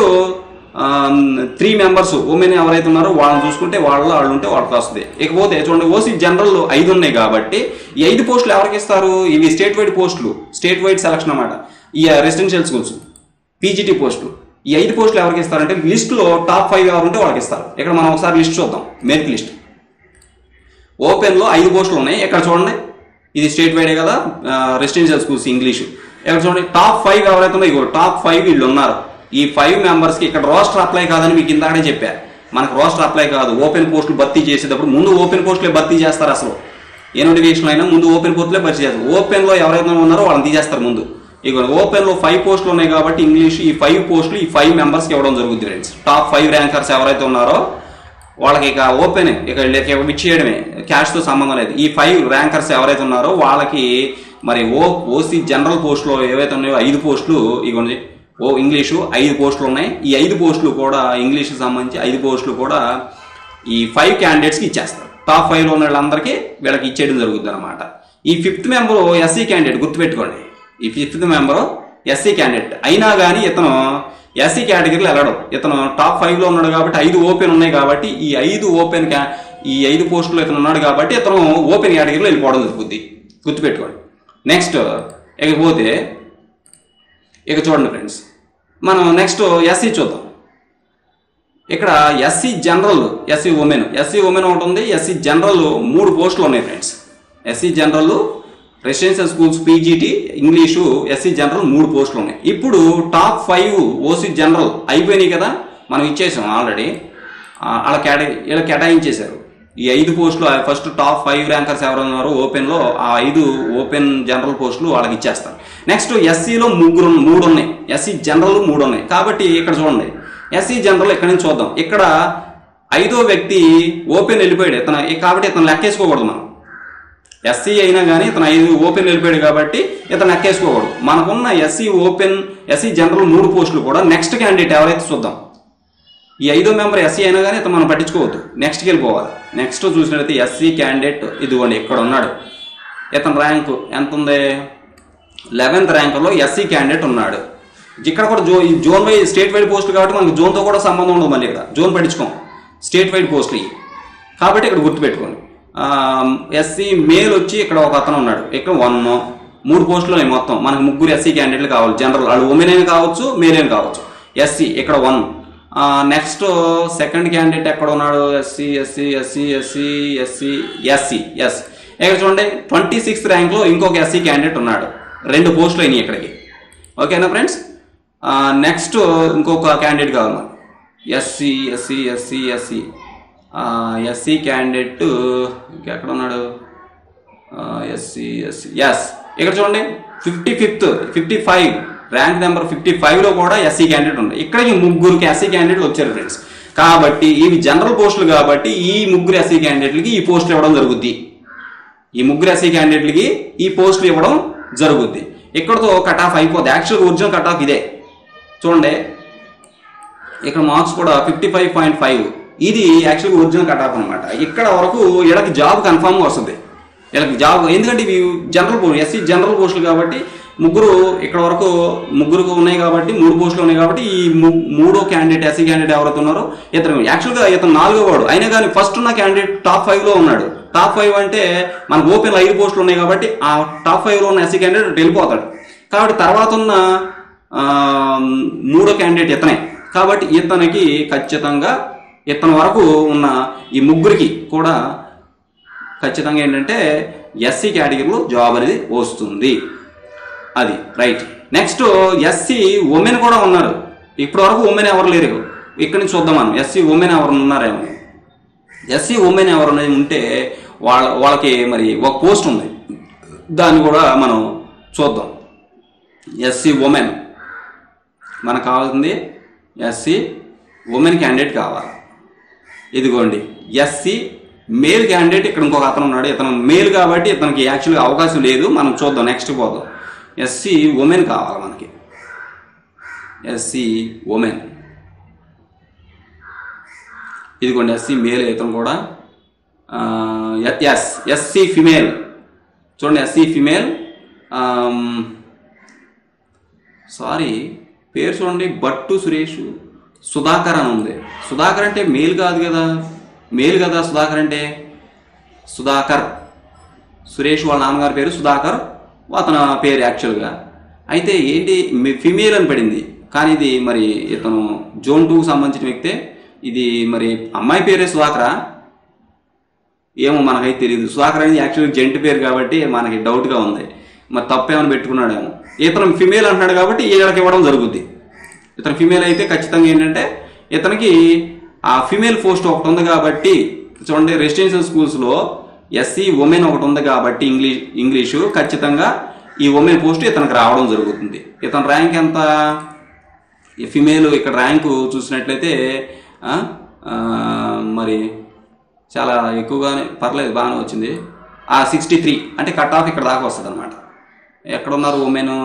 3 మెంబర్స్ ఉమెన్ ఎవరైతే ఉన్నారో వాళ్ళని చూసుకుంటే వాళ్ళు ఉంటే వాళ్ళకి వస్తుంది. ఇకపోతే చూడండి, ఓసీ జనరల్ 5 ఉన్నాయి కాబట్టి ఈ 5 పోస్టులు ఎవరికి ఇస్తారు? ఇవి స్టేట్ వైడ్ పోస్టులు, స్టేట్ వైడ్ సెలక్షన్ అన్నమాట. ఈ రెసిడెన్షియల్ స్కూల్స్ పీజీటీ పోస్టులు, ఈ 5 పోస్టులు ఎవరికి ఇస్తారంటే లిస్టులో టాప్ 5 ఎవరు ఉంటే వాళ్ళకి ఇస్తారు. ఇక్కడ మనం ఒకసారి లిస్ట్ చూద్దాం, మెరిట్ లిస్ట్. ఓపెన్లో 5 పోస్టులు ఉన్నాయి. ఇక్కడ చూడండి, ఇది స్టేట్ వైడే కదా, రెసిడెన్షియల్ స్కూల్స్ ఇంగ్లీషు. ఇక్కడ చూడండి టాప్ 5 ఎవరైతే ఉన్నాయో, ఇగో టాప్ 5 వీళ్ళు ఉన్నారు. ఈ 5 మెంబర్స్కి ఇక్కడ రోస్టర్ అప్లై కాదని మీకు ఇందాకనే చెప్పారు. మనకు రోస్టర్ అప్లై కాదు. ఓపెన్ పోస్టులు భర్తీ చేసేటప్పుడు ముందు ఓపెన్ పోస్టులే భర్తీ చేస్తారు. అసలు ఏ నోటిఫికేషన్ అయినా ముందు ఓపెన్ పోస్టులే భర్తీ చేస్తారు. ఓపెన్లో ఎవరైతే ఉన్నారో వాళ్ళని తీసేస్తారు ముందు. ఇక ఓపెన్లో 5 పోస్టులు ఉన్నాయి కాబట్టి ఇంగ్లీష్ ఈ 5 పోస్టులు ఈ 5 మెంబర్స్కి ఇవ్వడం జరుగుతుంది ఫ్రెండ్స్. టాప్ 5 ర్యాంకర్స్ ఎవరైతే ఉన్నారో వాళ్ళకి ఇక ఓపెన్ ఇక ఇచ్చేయడమే, క్యాష్తో సంబంధం లేదు. ఈ 5 ర్యాంకర్స్ ఎవరైతే ఉన్నారో వాళ్ళకి మరి ఓసీ జనరల్ పోస్టులో ఏవైతే ఉన్నాయో 5 పోస్టులు ఇవ్వండి. ఇంగ్లీషు 5 పోస్టులు ఉన్నాయి. ఈ 5 పోస్టులు కూడా ఇంగ్లీష్కి సంబంధించి 5 పోస్టులు కూడా ఈ 5 క్యాండిడేట్స్కి ఇచ్చేస్తారు. టాప్ 5లో ఉన్న వాళ్ళందరికీ వీళ్ళకి ఇచ్చేయడం జరుగుతుంది అనమాట. ఈ 5th మెంబరు ఎస్సీ క్యాండిడేట్, గుర్తుపెట్టుకోండి. ఈ 5th మెంబరు ఎస్సీ క్యాండిడేట్ అయినా కానీ ఇతను ఎస్సీ కేటగిరీలో వెళ్ళడం. ఇతను టాప్ 5లో ఉన్నాడు కాబట్టి 5 ఓపెన్ ఉన్నాయి కాబట్టి ఈ 5 పోస్టులు ఇతను ఉన్నాడు కాబట్టి ఇతను ఓపెన్ కేటగిరీలో వెళ్ళిపోవడం జరుగుతుంది, గుర్తుపెట్టుకోండి. నెక్స్ట్ ఇకపోతే ఇక చూడండి ఫ్రెండ్స్, మనం నెక్స్ట్ ఎస్సీ చూద్దాం. ఇక్కడ ఎస్సీ జనరల్, ఎస్సీ ఉమెన్ ఒకటి ఉంది. ఎస్సీ జనరల్ 3 పోస్టులు ఉన్నాయి friends. SC general residential schools PGT English SC general 3 పోస్టులు ఉన్నాయి. ఇప్పుడు టాప్ 5 ఓసీ జనరల్ అయిపోయినాయి కదా, మనం ఇచ్చేసాం ఆల్రెడీ. ఇలా కేటాయించేశారు ఈ 5 పోస్టులు. ఫస్ట్ టాప్ 5 ర్యాంకర్స్ ఎవరు ఉన్నారో ఓపెన్లో ఆ 5 ఓపెన్ జనరల్ పోస్టులు వాళ్ళకి ఇచ్చేస్తారు. నెక్స్ట్ ఎస్సీలో 3 ఉన్నాయి. ఎస్సీ జనరల్ 3 ఉన్నాయి కాబట్టి ఇక్కడ చూడండి, ఎస్సీ జనరల్ ఇక్కడ నుంచి చూద్దాం. ఇక్కడ 5వ వ్యక్తి ఓపెన్ వెళ్ళిపోయాడు ఇతను, కాబట్టి ఇతను లెక్కేసుకోకూడదు. మనం ఎస్సీ అయినా కానీ ఇతను 5 ఓపెన్ వెళ్ళిపోయాడు కాబట్టి ఇతను లెక్కేసుకోకూడదు. మనకున్న ఎస్సీ జనరల్ 3 పోస్టులు కూడా నెక్స్ట్ క్యాండిడేట్ ఎవరైతే చూద్దాం. ఈ 5వ మెంబర్ ఎస్సీ అయినా కానీ ఇతను మనం పట్టించుకోవద్దు, నెక్స్ట్కి వెళ్ళిపోవాలి. నెక్స్ట్ చూసినట్లయితే ఎస్సీ క్యాండిడేట్ ఇదిగోండి ఇక్కడ ఉన్నాడు. ఇతని ర్యాంకు ఎంత ఉంది? 11th ర్యాంకులో ఎస్సీ క్యాండిడేట్ ఉన్నాడు. ఇక్కడ కూడా జోన్ వైడ్ స్టేట్ వైడ్ పోస్టులు కాబట్టి మనకు జోన్తో కూడా సంబంధం ఉండదు. మళ్ళీ ఇక్కడ జోన్ పట్టించుకోం, స్టేట్ వైడ్ పోస్టులు ఇవి కాబట్టి ఇక్కడ గుర్తుపెట్టుకోండి. ఎస్సీ మేల్ వచ్చి ఇక్కడ ఒక అతను ఉన్నాడు. ఇక్కడ 3 పోస్టులు ఉన్నాయి మొత్తం. మనకు 3 ఎస్సీ క్యాండిడేట్లు కావాలి. జనరల్ వాళ్ళు ఉమెన్ అయినా కావచ్చు, మేల్ అయినా కావచ్చు. ఎస్సీ ఇక్కడ 1. నెక్స్ట్ సెకండ్ క్యాండిడేట్ ఎక్కడ ఉన్నాడు? ఎస్సీ. ఇక్కడ చూడండి 26th ర్యాంక్లో ఇంకొక ఎస్సీ క్యాండిడేట్ ఉన్నాడు. 2 పోస్టులు అయినాయి ఇక్కడికి. ఓకేనా ఫ్రెండ్స్? నెక్స్ట్ ఇంకొక క్యాండిడేట్ కావాలి మనకు. ఎస్సీ క్యాండిడేట్ ఇంకెక్కడ ఉన్నాడు? ఇక్కడ చూడండి 55 ర్యాంక్ నెంబర్ 55లో కూడా ఎస్సీ క్యాండిడేట్ ఉంది. ఇక్కడికి 3 ఎస్సీ క్యాండిడేట్లు వచ్చారు ఫ్రెండ్స్. కాబట్టి ఇవి జనరల్ పోస్టులు కాబట్టి ఈ 3 ఎస్సీ క్యాండిడేట్లకి ఈ పోస్టులు ఇవ్వడం జరుగుద్ది. ఈ 3 ఎస్సీ క్యాండిడేట్లకి ఈ పోస్టులు ఇవ్వడం జరుగుద్ది. ఇక్కడతో కట్ ఆఫ్ అయిపోద్ది. యాక్చువల్ ఒరిజినల్ కట్ ఆఫ్ ఇదే చూడండి. ఇక్కడ మార్క్స్ కూడా 55.5. ఇది యాక్చువల్గా ఒరిజినల్ కట్ ఆఫ్ అనమాట. ఇక్కడ వరకు వీళ్ళకి జాబ్ కన్ఫామ్గా వస్తుంది. వీళ్ళకి జాబ్ ఎందుకంటే ఇవి ఎస్సీ జనరల్ పోస్టులు కాబట్టి 3 ఇక్కడ వరకు 3 ఉన్నాయి కాబట్టి 3 పోస్టులు ఉన్నాయి కాబట్టి ఈ 3వ క్యాండిడేట్ ఎస్సీ క్యాండిడేట్ ఎవరైతే ఉన్నారో ఇతను యాక్చువల్గా ఇతను 4వ వాడు అయినా కానీ ఫస్ట్ ఉన్న క్యాండిడేట్ టాప్ 5లో ఉన్నాడు. టాప్ 5 అంటే మనకు ఓపెన్ 5 పోస్టులు ఉన్నాయి కాబట్టి ఆ టాప్ 5లో ఉన్న ఎస్సీ క్యాండిడేట్ వెళ్ళిపోతాడు. కాబట్టి తర్వాత ఉన్న 3వ క్యాండిడేట్ ఇతనే. కాబట్టి ఇతనికి ఖచ్చితంగా ఇతని వరకు ఉన్న ఈ 3కి కూడా ఖచ్చితంగా ఏంటంటే ఎస్సీ కేటగిరీలో జాబ్ అనేది వస్తుంది. అది రైట్. నెక్స్ట్ ఎస్సీ ఉమెన్ కూడా ఉన్నారు. ఇప్పటి వరకు ఉమెన్ ఎవరు లేరు. ఇక్కడి నుంచి చూద్దాం మనం ఎస్సీ ఉమెన్ ఎవరు ఉన్నారేమో. ఎస్సీ ఉమెన్ ఎవరు ఉంటే వాళ్ళకి మరి ఒక పోస్ట్ ఉంది, దాన్ని కూడా మనం చూద్దాం. ఎస్సీ ఉమెన్ మనకు కావాల్సింది ఎస్సీ ఉమెన్ క్యాండిడేట్ కావాలి. ఇదిగోండి ఎస్సీ మేల్ క్యాండిడేట్ ఇక్కడ ఇంకొక అతను ఉన్నాడు, ఇతను మేల్ కాబట్టి ఇతనికి యాక్చువల్గా అవకాశం లేదు. మనం చూద్దాం, నెక్స్ట్ పోదాం. ఎస్సీ ఉమెన్ కావాలి మనకి, ఎస్సీ ఉమెన్. ఇదిగోండి ఎస్సీ మేల్, ఇతను కూడా ఎస్సీ ఫిమేల్. చూడండి ఎస్సీ ఫిమేల్. సారీ పేరు చూడండి, భట్టు సురేష్ సుధాకర్ అని ఉంది. సుధాకర్ అంటే మేల్ కాదు కదా, మేల్ కదా సుధాకర్ అంటే. సుధాకర్ సురేష్ వాళ్ళ నాన్నగారి పేరు సుధాకర్, అతని పేరు యాక్చువల్గా. అయితే ఏంటి ఫిమేల్ అని పడింది, కానీ ఇది మరి ఇతను జోన్ 2కు సంబంధించిన వ్యక్తే. ఇది మరి అమ్మాయి పేరే సుధాకరా ఏమో మనకైతే తెలియదు. సుధాకర్ అనేది యాక్చువల్గా జెంట్ పేరు కాబట్టి మనకి డౌట్గా ఉంది, మరి తప్పేమైనా పెట్టుకున్నాడేమో. ఇతను ఫిమేల్ అంటున్నాడు కాబట్టి వీళ్ళకి ఇవ్వడం జరుగుద్ది. ఇతను ఫిమేల్ అయితే ఖచ్చితంగా ఏంటంటే ఇతనికి ఆ ఫిమేల్ పోస్ట్ ఒకటి ఉంది కాబట్టి, చూడండి రెసిడెన్షియల్ స్కూల్స్లో ఎస్సీ ఉమెన్ ఒకటి ఉంది కాబట్టి ఇంగ్లీషు ఖచ్చితంగా ఈ ఉమెన్ పోస్ట్ ఇతనికి రావడం జరుగుతుంది. ఇతని ర్యాంక్ ఎంత, ఫిమేల్ ఇక్కడ ర్యాంకు చూసినట్లయితే మరి చాలా ఎక్కువగానే, పర్లేదు బాగానే వచ్చింది. 63 అంటే కట్ ఆఫ్ ఇక్కడ దాకా వస్తుంది అనమాట. ఎక్కడున్నారు ఉమెన్,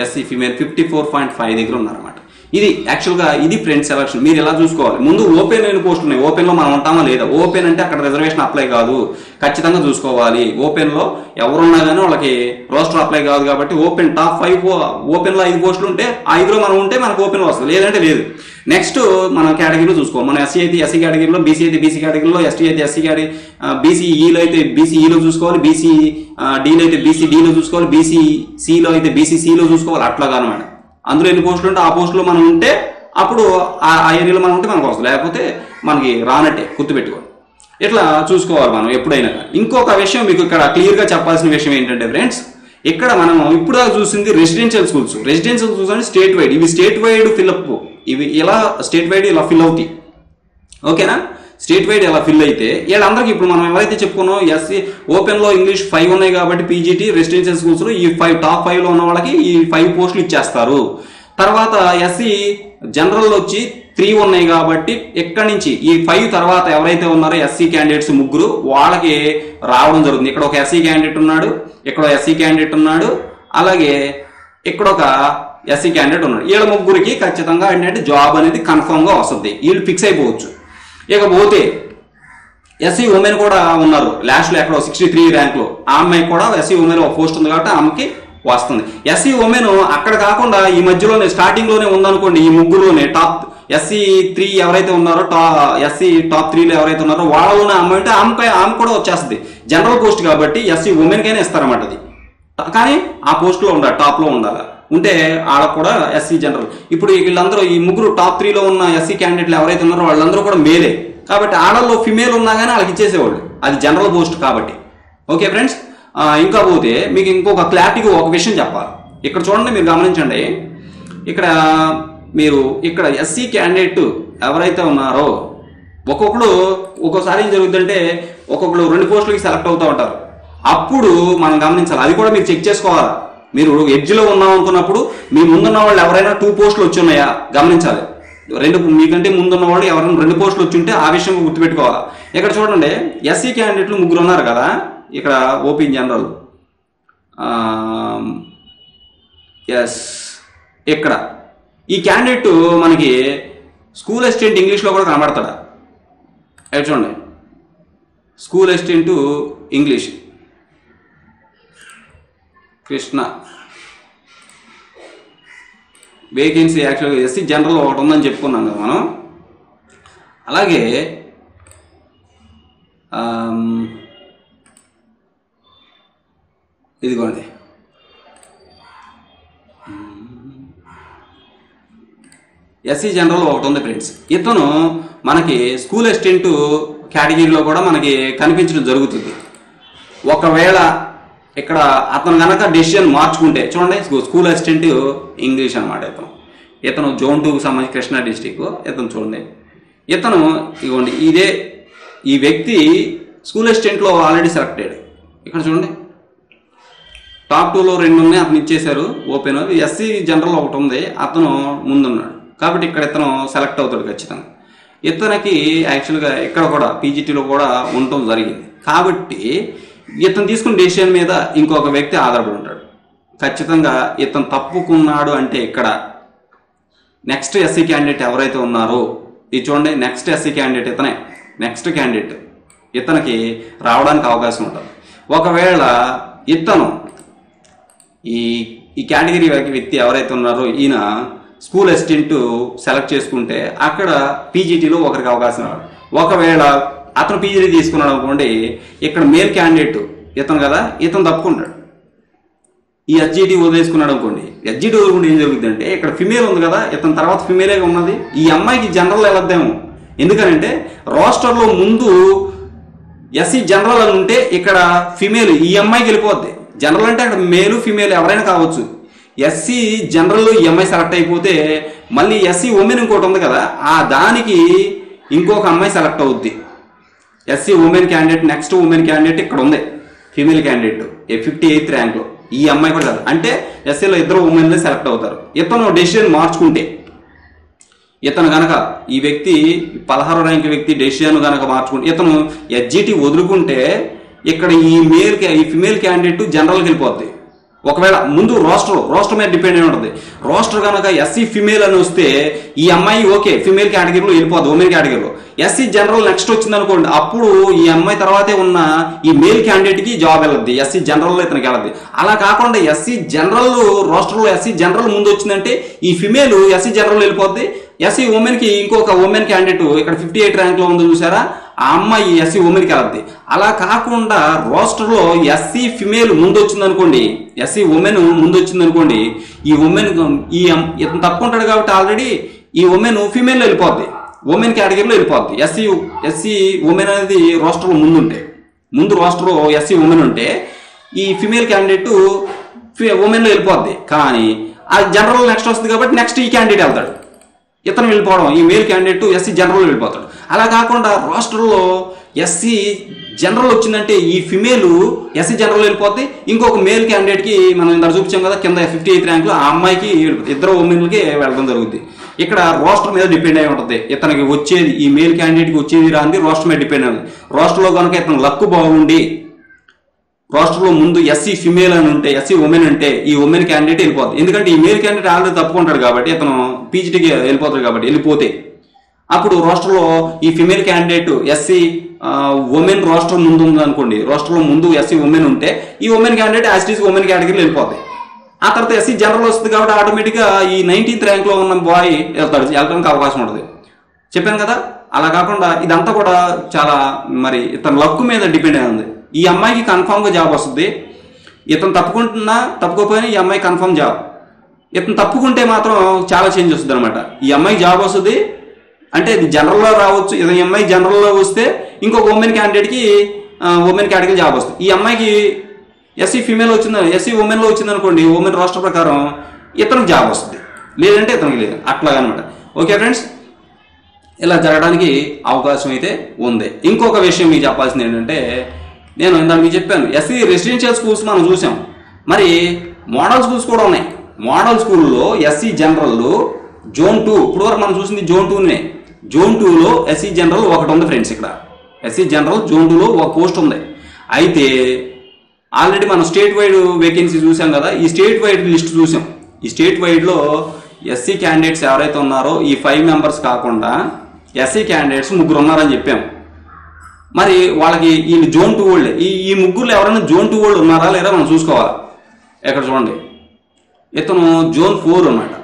ఎస్సీ ఫిమేల్ 54.5 దగ్గర ఉన్నారన్నమాట. ఇది యాక్చువల్గా ఇది ఫ్రెండ్ సెలక్షన్. మీరు ఎలా చూసుకోవాలి, ముందు ఓపెన్ అయిన పోస్ట్ ఉన్నాయి, ఓపెన్లో మనం ఉంటామా లేదా. ఓపెన్ అంటే అక్కడ రిజర్వేషన్ అప్లై కాదు, ఖచ్చితంగా చూసుకోవాలి. ఓపెన్లో ఎవరున్నా కానీ వాళ్ళకి రోస్టర్ అప్లై కాదు కాబట్టి ఓపెన్ టాప్ 5 ఓపెన్లో 5 పోస్టులు ఉంటే 5లో మనం ఉంటే మనకు ఓపెన్లో వస్తుంది, లేదంటే లేదు. నెక్స్ట్ మనం కేటగిరీలో చూసుకోవాలి. మనం ఎస్సీ అయితే ఎస్సీ కేటగిరీలో, బీసీ అయితే బీసీ కేటగిరీలో, ఎస్టీ అయితే ఎస్సీ కేటగిరీ, బీసీఈలో అయితే బీసీఈలో చూసుకోవాలి, బీసీ డీలో అయితే బీసీడీలో చూసుకోవాలి, బీసీసీలో అయితే బీసీసీలో చూసుకోవాలి. అట్లాగా అనమాట. అందులో ఎన్ని పోస్టులు ఉంటే ఆ పోస్టులో మనం ఉంటే అప్పుడు ఆ ఏరియాలో మనం ఉంటే మనకు వస్తుంది, లేకపోతే మనకి రానట్టే గుర్తుపెట్టుకోవాలి. ఇట్లా చూసుకోవాలి మనం ఎప్పుడైనా. ఇంకొక విషయం మీకు ఇక్కడ క్లియర్గా చెప్పాల్సిన విషయం ఏంటంటే ఫ్రెండ్స్, ఇక్కడ మనం ఇప్పుడు చూసింది రెసిడెన్షియల్ స్కూల్స్. రెసిడెన్షియల్ స్కూల్స్ అంటే స్టేట్ వైడ్, ఇవి స్టేట్ వైడ్ ఫిల్అప్, ఇవి ఇలా స్టేట్ వైడ్ ఇలా ఫిల్ అవుతాయి. ఓకేనా, స్టేట్ వైడ్ ఎలా ఫిల్ అయితే వీళ్ళందరికీ ఇప్పుడు మనం ఎవరైతే చెప్పుకున్నాం ఎస్సీ ఓపెన్లో ఇంగ్లీష్ 5 ఉన్నాయి కాబట్టి పీజీటీ రెసిడెన్షియల్ స్కూల్స్లో ఈ 5 టాప్ 5లో ఉన్న వాళ్ళకి ఈ 5 పోస్టులు ఇచ్చేస్తారు. తర్వాత ఎస్సీ జనరల్లో వచ్చి 3 ఉన్నాయి కాబట్టి ఇక్కడి నుంచి ఈ 5 తర్వాత ఎవరైతే ఉన్నారో ఎస్సీ క్యాండిడేట్స్ 3 వాళ్ళకి రావడం జరుగుతుంది. ఇక్కడ ఒక ఎస్సీ క్యాండిడేట్ ఉన్నాడు, ఇక్కడ ఎస్సీ క్యాండిడేట్ ఉన్నాడు, అలాగే ఇక్కడ ఒక ఎస్సీ క్యాండిడేట్ ఉన్నాడు. వీళ్ళ 3కి ఖచ్చితంగా ఏంటంటే జాబ్ అనేది కన్ఫర్మ్గా వస్తుంది, వీళ్ళు ఫిక్స్ అయిపోవచ్చు. ఇకపోతే ఎస్సీ ఉమెన్ కూడా ఉన్నారు లాస్ట్లో ఎక్కడో 63 ర్యాంక్లో, ఆ అమ్మాయికి కూడా ఎస్సీ ఉమెన్ ఒక పోస్ట్ ఉంది కాబట్టి ఆమెకి వస్తుంది. ఎస్సీ ఉమెన్ అక్కడ కాకుండా ఈ మధ్యలోనే స్టార్టింగ్లోనే ఉందనుకోండి, ఈ 3లోనే టాప్ ఎస్సీ 3 ఎవరైతే ఉన్నారో ఎస్సీ టాప్ 3లో ఎవరైతే ఉన్నారో వాళ్ళలోనే అమ్మాయి ఉంటే ఆమె కూడా వచ్చేస్తుంది. జనరల్ పోస్ట్ కాబట్టి ఎస్సీ ఉమెన్కైనా ఇస్తారన్నమాట అది, కానీ ఆ పోస్ట్లో ఉండాలి, టాప్లో ఉండాలి. ఉంటే వాళ్ళకు కూడా ఎస్సీ జనరల్. ఇప్పుడు వీళ్ళందరూ ఈ 3 టాప్ 3లో ఉన్న ఎస్సీ క్యాండిడేట్లు ఎవరైతే ఉన్నారో వాళ్ళందరూ కూడా మేలే కాబట్టి ఆడల్లో ఫిమేల్ ఉన్నా కానీ వాళ్ళకి ఇచ్చేసేవాళ్ళు, అది జనరల్ పోస్ట్ కాబట్టి. ఓకే ఫ్రెండ్స్, ఇంకా పోతే మీకు ఇంకొక క్లారిటీగా ఒక విషయం చెప్పాలి. ఇక్కడ చూడండి, మీరు గమనించండి, ఇక్కడ ఎస్సీ క్యాండిడేట్ ఎవరైతే ఉన్నారో ఒక్కొక్కసారి ఏం జరుగుతుందంటే ఒక్కొక్కరు 2 పోస్టులకి సెలెక్ట్ అవుతూ ఉంటారు. అప్పుడు మనం గమనించాలి, అది కూడా మీరు చెక్ చేసుకోవాలి. మీరు ఎడ్జ్లో ఉన్నాం అనుకున్నప్పుడు మీ ముందున్న వాళ్ళు ఎవరైనా 2 పోస్టులు వచ్చి ఉన్నాయా గమనించాలి. మీకంటే ముందున్న వాళ్ళు ఎవరైనా 2 పోస్టులు వచ్చి ఉంటే ఆ విషయం గుర్తుపెట్టుకోవాలి. ఇక్కడ చూడండి, ఎస్సీ క్యాండిడేట్లు 3 ఉన్నారు కదా, ఇక్కడ ఓపెన్ జనరల్ ఇక్కడ ఈ క్యాండిడేట్ మనకి స్కూల్ అసిస్టెంట్ ఇంగ్లీష్లో కూడా కనబడతాడా? చూడండి, school assistant English Krishna vacancy యాక్చువల్గా ఎస్సీ జనరల్ ఒకటి ఉందని చెప్పుకున్నాం కదా మనం. అలాగే ఇదిగోండి, ఎస్సీ జనరల్ ఒకటి ఉంది ఫ్రెండ్స్. ఇతను మనకి స్కూల్ అసిస్టెంట్ కేటగిరీలో కూడా మనకి కనిపించడం జరుగుతుంది. ఒకవేళ ఇక్కడ అతను కనుక డెసిషన్ మార్చుకుంటే చూడండి, స్కూల్ అసిస్టెంట్ ఇంగ్లీష్ అనమాట. ఇతను జోన్ 2కు సంబంధించి కృష్ణా డిస్టిక్. ఇతను చూడండి, ఇతను ఇవ్వండి, ఈ వ్యక్తి స్కూల్ అసిస్టెంట్లో ఆల్రెడీ సెలెక్టెడ్. ఇక్కడ చూడండి, టాప్ 2లో 2 ఉన్నాయి, అతను ఇచ్చేశారు ఓపెన్. ఎస్సీ జనరల్ ఒకటి ఉంది, అతను ముందున్నాడు కాబట్టి ఇక్కడ ఇతను సెలెక్ట్ అవుతాడు ఖచ్చితంగా. ఇతనికి యాక్చువల్గా ఇక్కడ కూడా పీజీటీలో కూడా ఉండటం జరిగింది. కాబట్టి ఇతను తీసుకున్న డెసిషన్ మీద ఇంకొక వ్యక్తి ఆధారపడి ఉంటాడు. ఖచ్చితంగా ఇతను తప్పుకున్నాడు అంటే ఇక్కడ నెక్స్ట్ ఎస్సీ క్యాండిడేట్ ఎవరైతే ఉన్నారో ఇది చూడండి, నెక్స్ట్ ఎస్సీ క్యాండిడేట్ ఇతనే, నెక్స్ట్ క్యాండిడేట్ ఇతనికి రావడానికి అవకాశం ఉంటుంది. ఒకవేళ ఇతను ఈ కేటగిరీ వ్యక్తి ఎవరైతే ఉన్నారో ఈయన స్కూల్ అసిస్టెంట్ సెలెక్ట్ చేసుకుంటే అక్కడ పీజీటీలో ఒకరికి అవకాశం రాదు. ఒకవేళ అతను పీజీటీ తీసుకున్నాడు అనుకోండి, ఇక్కడ మేల్ క్యాండిడేట్ ఇతను కదా, ఇతను తప్పుకుంటాడు. ఈ ఎస్జీటీ వదిలేసుకున్నాడు అనుకోండి, ఎస్జీటీ వదులుకుంటే ఏం జరుగుతుందంటే ఇక్కడ ఫిమేల్ ఉంది కదా, ఇతని తర్వాత ఫిమేలే ఉన్నది, ఈ అమ్మాయికి జనరల్ వెళ్ళొద్దేమో. ఎందుకనంటే రోస్టర్లో ముందు ఎస్సీ జనరల్ అని ఉంటే ఇక్కడ ఫిమేల్ ఈ అమ్మాయికి వెళ్ళిపోద్ది. జనరల్ అంటే అక్కడ మేలు ఫిమేల్ ఎవరైనా కావచ్చు. ఎస్సీ జనరల్ ఈ అమ్మాయి సెలెక్ట్ అయిపోతే మళ్ళీ ఎస్సీ ఉమెన్ ఇంకోటి ఉంది కదా, ఆ దానికి ఇంకొక అమ్మాయి సెలెక్ట్ అవుద్ది. SC women candidate, next women candidate ఇక్కడ ఉంది ఫీమేల్ క్యాండిడేట్ 58th ర్యాంక్లో, ఈ అమ్మాయి కూడా కాదు. అంటే ఎస్సీలో ఇద్దరు ఉమెన్లే సెలెక్ట్ అవుతారు. ఇతను డెసిషన్ మార్చుకుంటే, ఇతను గనక ఈ వ్యక్తి 16వ ర్యాంక్ వ్యక్తి డెసిషన్ గనక మార్చుకుంటే, ఇతను ఎస్జీటీ వదులుకుంటే ఇక్కడ ఈ ఫిమేల్ క్యాండిడేట్ జనరల్కి వెళ్ళిపోద్ది. ఒకవేళ ముందు రోస్టర్ మీద డిపెండ్ అయి ఉంటుంది. రోస్టర్ కనుక ఎస్సీ ఫిమేల్ అని వస్తే ఈ అమ్మాయి ఓకే ఫిమేల్ కేటగిరీలో వెళ్ళిపోద్ది, ఉమెన్ కేటగిరీలో. ఎస్సీ జనరల్ నెక్స్ట్ వచ్చింది అనుకోండి, అప్పుడు ఈ అమ్మాయి తర్వాతే ఉన్న ఈ మేల్ క్యాండిడేట్కి జాబ్ వెళ్ళద్ది, ఎస్సీ జనరల్లో ఇతనికి వెళ్ళద్ది. అలా కాకుండా ఎస్సీ జనరల్ రోస్టర్లో ఎస్సీ జనరల్ ముందు వచ్చిందంటే ఈ ఫిమేల్ ఎస్సీ జనరల్ వెళ్ళిపోద్ది, ఎస్సీ ఉమెన్కి ఇంకొక ఉమెన్ క్యాండిడేట్ ఇక్కడ 58 ర్యాంక్లో ఉందో చూసారా, ఆ అమ్మాయి ఎస్సీ ఉమెన్కి వెళ్ళద్ది. అలా కాకుండా రోస్టర్లో ఎస్సీ ఫిమేల్ ముందు వచ్చింది అనుకోండి, ఎస్సీ ఉమెన్ ముందు వచ్చింది అనుకోండి, ఈ ఉమెన్ ఇతను తప్పుకుంటాడు కాబట్టి ఆల్రెడీ ఈ ఉమెన్ ఫిమేల్లో వెళ్ళిపోద్ది, ఉమెన్ కేటగిరీలో వెళ్ళిపోద్ది. ఎస్సీ ఉమెన్ అనేది రోస్టర్లో ముందు రోస్టర్లో ఎస్సీ ఉమెన్ ఉంటే ఈ ఫిమేల్ క్యాండిడేట్ ఉమెన్లో వెళ్ళిపోద్ది. కానీ ఆ జనరల్ నెక్స్ట్ వస్తుంది కాబట్టి నెక్స్ట్ ఈ క్యాండిడేట్ వెళ్తాడు, ఇతను వెళ్ళిపోవడం, ఈ మేల్ క్యాండిడేట్ ఎస్సీ జనరల్ వెళ్ళిపోతాడు. అలా కాకుండా రోస్టర్లో ఎస్సీ జనరల్ వచ్చిందంటే ఈ ఫిమేల్ ఎస్సీ జనరల్ వెళ్ళిపోతే ఇంకొక మేల్ క్యాండిడేట్కి మనం ఇందాక చూపించాం కదా కింద 58th ర్యాంక్లో, ఆ అమ్మాయికి ఇద్దరు ఉమెన్లకి వెళ్ళడం జరుగుతుంది. ఇక్కడ రోస్టర్ మీద డిపెండ్ అయి ఉంటుంది. ఇతనికి వచ్చేది ఈ మేల్ క్యాండిడేట్కి వచ్చేది రాంది రోస్టర్ మీద డిపెండ్ అయింది. రోస్టర్లో కనుక ఇతను లక్ బాగుండి రోస్టర్లో ముందు ఎస్సీ ఫిమేల్ అని ఉంటే, ఎస్సీ ఉమెన్ అంటే ఈ ఉమెన్ క్యాండిడేట్ వెళ్ళిపోతుంది. ఎందుకంటే ఈ మేల్ క్యాండిడేట్ ఆల్రెడీ తప్పుకుంటాడు కాబట్టి, ఇతను పీజీటీకి వెళ్ళిపోతాడు కాబట్టి, వెళ్ళిపోతే అప్పుడు రోస్టర్లో ఈ female candidate SC women roster ముందు ఉంది అనుకోండి, రోస్టర్లో ముందు ఎస్సీ ఉమెన్ ఉంటే ఈ ఉమెన్ క్యాండిడేట్ యాస్టీస్ ఉమెన్ కేటగిరీలో వెళ్ళిపోతాయి. ఆ తర్వాత ఎస్సీ జనరల్ వస్తుంది కాబట్టి ఆటోమేటిక్గా ఈ 19th ర్యాంక్లో ఉన్న బాయ్ వెళ్ళడానికి అవకాశం ఉంటుంది. చెప్పాను కదా. అలా కాకుండా ఇదంతా కూడా చాలా మరి ఇతను లక్ మీద డిపెండ్ అయి ఉంది. ఈ అమ్మాయికి కన్ఫామ్గా జాబ్ వస్తుంది, ఇతను తప్పుకుంటున్నా తప్పుకోపోయినా ఈ అమ్మాయి కన్ఫామ్ జాబ్. ఇతను తప్పుకుంటే మాత్రం చాలా చేంజ్ వస్తుంది అనమాట. ఈ అమ్మాయి జాబ్ వస్తుంది అంటే ఇది జనరల్లో రావచ్చు, ఈ అమ్మాయి జనరల్లో వస్తే ఇంకొక ఉమెన్ క్యాండిడేట్కి ఉమెన్ కేటగిరీ జాబ్ వస్తుంది. ఈ అమ్మాయికి ఎస్సీ ఫీమేల్ వచ్చింది, ఎస్సీ ఉమెన్లో వచ్చింది అనుకోండి, ఉమెన్ రాష్ట్ర ప్రకారం ఇతనికి జాబ్ వస్తుంది, లేదంటే ఇతనికి లేదు, అట్లాగనమాట. ఓకే ఫ్రెండ్స్, ఇలా జరగడానికి అవకాశం అయితే ఉంది. ఇంకొక విషయం మీకు చెప్పాల్సింది ఏంటంటే, నేను ఇందాక మీకు చెప్పాను ఎస్సీ రెసిడెన్షియల్ స్కూల్స్ మనం చూసాం, మరి మోడల్ స్కూల్స్ కూడా ఉన్నాయి. మోడల్ స్కూల్లో ఎస్సీ జనరల్ జోన్ 2, ఇప్పుడు వరకు మనం చూసింది జోన్ 2నే. జోన్ 2లో ఎస్సీ జనరల్ ఒకటి ఉంది ఫ్రెండ్స్. ఇక్కడ ఎస్సీ జనరల్ జోన్ 2లో ఒక పోస్ట్ ఉంది. అయితే ఆల్రెడీ మనం స్టేట్ వైడ్ వేకెన్సీ చూసాం కదా, ఈ స్టేట్ వైడ్ లిస్ట్ చూసాం. ఈ స్టేట్ వైడ్లో ఎస్సీ క్యాండిడేట్స్ ఎవరైతే ఉన్నారో ఈ 5 మెంబర్స్ కాకుండా ఎస్సీ క్యాండిడేట్స్ 3 ఉన్నారని చెప్పాం. మరి వాళ్ళకి వీళ్ళు జోన్ 2 వాళ్ళే. ఈ ముగ్గురులో ఎవరైనా జోన్ 2 వాళ్ళు ఉన్నారా లేదా మనం చూసుకోవాలి. ఎక్కడ చూడండి, ఇతను జోన్ 4 అన్నమాట.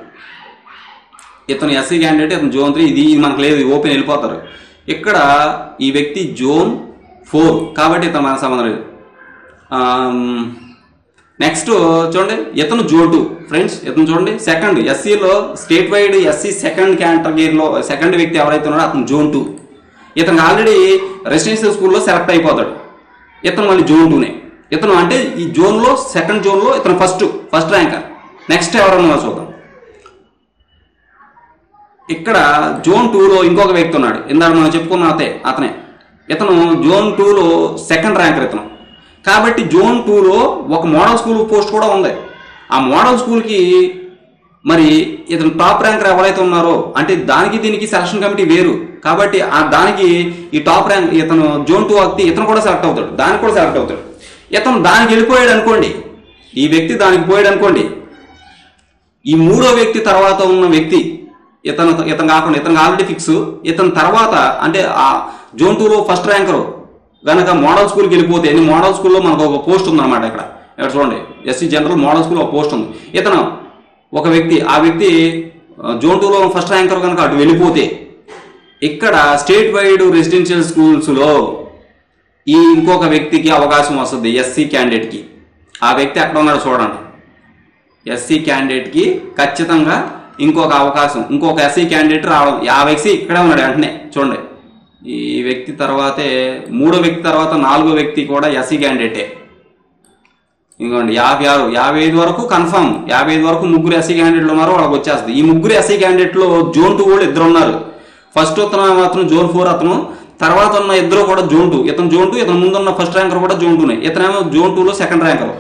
ఇతను ఎస్సీ క్యాండిడేట్, ఇతను జోన్ 3. ఇది మనకు లేదు, ఓపెన్ వెళ్ళిపోతారు. ఇక్కడ ఈ వ్యక్తి జోన్ 4 కాబట్టి ఇతను మన సంబంధం లేదు. నెక్స్ట్ చూడండి, ఇతను జోన్ 2 ఫ్రెండ్స్. ఇతను చూడండి సెకండ్ ఎస్సీలో స్టేట్ వైడ్ ఎస్సీ సెకండ్ కేటగిరీలో సెకండ్ వ్యక్తి ఎవరైతే ఉన్నాడో అతను జోన్ 2. ఇతను ఆల్రెడీ రెసిడెన్షియల్ స్కూల్లో సెలెక్ట్ అయిపోతాడు. ఇతను మళ్ళీ జోన్ 2నే. ఇతను అంటే ఈ జోన్లో సెకండ్ జోన్లో ఇతను ఫస్ట్ ర్యాంకర్. నెక్స్ట్ ఎవరన్నా చూద్దాం. ఇక్కడ జోన్ 2లో ఇంకొక వ్యక్తి ఉన్నాడు, ఇందాక మనం చెప్పుకున్న అతనే. ఇతను జోన్ 2లో సెకండ్ ర్యాంకర్ ఇతను. కాబట్టి జోన్ 2లో ఒక మోడల్ స్కూల్ పోస్ట్ కూడా ఉంది. ఆ మోడల్ స్కూల్కి మరి ఇతను టాప్ ర్యాంకర్ ఎవరైతే ఉన్నారో అంటే దానికి దీనికి సెలక్షన్ కమిటీ వేరు కాబట్టి దానికి ఈ టాప్ ర్యాంక్ ఇతను జోన్ 2 వ్యక్తి ఇతను కూడా సెలెక్ట్ అవుతాడు, దానికి కూడా సెలెక్ట్ అవుతాడు. ఇతను దానికి వెళ్ళిపోయాడు అనుకోండి, ఈ వ్యక్తి దానికి పోయాడు అనుకోండి, ఈ మూడో వ్యక్తి తర్వాత ఉన్న వ్యక్తి ఇతను కాకుండా ఇతను ఆల్రెడీ ఫిక్స్, ఇతని తర్వాత అంటే ఆ జోన్ 2లో ఫస్ట్ ర్యాంకరు కనుక మోడల్ స్కూల్కి వెళ్ళిపోతే, మోడల్ స్కూల్లో మనకు ఒక పోస్ట్ ఉందన్నమాట. ఇక్కడ చూడండి, ఎస్సీ జనరల్ మోడల్ స్కూల్లో ఒక పోస్ట్ ఉంది. ఇతను ఒక వ్యక్తి, ఆ వ్యక్తి జోన్ 2లో ఫస్ట్ ర్యాంకర్ కనుక అటు వెళ్ళిపోతే ఇక్కడ స్టేట్ వైడ్ రెసిడెన్షియల్ స్కూల్స్లో ఈ ఇంకొక వ్యక్తికి అవకాశం వస్తుంది, ఎస్సీ క్యాండిడేట్కి. ఆ వ్యక్తి ఎక్కడ ఉన్నాడు చూడండి, ఎస్సీ క్యాండిడేట్కి ఖచ్చితంగా ఇంకొక అవకాశం, ఇంకొక ఎస్సీ క్యాండిడేట్ రావడం. ఆ వ్యక్తి ఇక్కడే ఉన్నాడు వెంటనే చూడండి. ఈ వ్యక్తి తర్వాతే మూడో వ్యక్తి తర్వాత నాలుగో వ్యక్తి కూడా ఎస్సీ క్యాండిడేటే. ఇంకోండి 56, 55 వరకు కన్ఫర్మ్. 55 వరకు ముగ్గురు ఎస్సీ క్యాండిడేట్లు ఉన్నారు, వాళ్ళకి వచ్చేస్తుంది. ఈ ముగ్గురు ఎస్సీ క్యాండిడేట్లో జోన్ 2 కూడా ఇద్దరు ఉన్నారు. ఫస్ట్ అతను జోన్ 4 అతను, తర్వాత ఉన్న ఇద్దరు కూడా జోన్ 2. ఇతను జోన్ 2, ఇతను ముందున్న ఫస్ట్ ర్యాంకర్ కూడా జోన్ 2నే. ఇతనేమో జోన్ 2లో సెకండ్ ర్యాంకర్.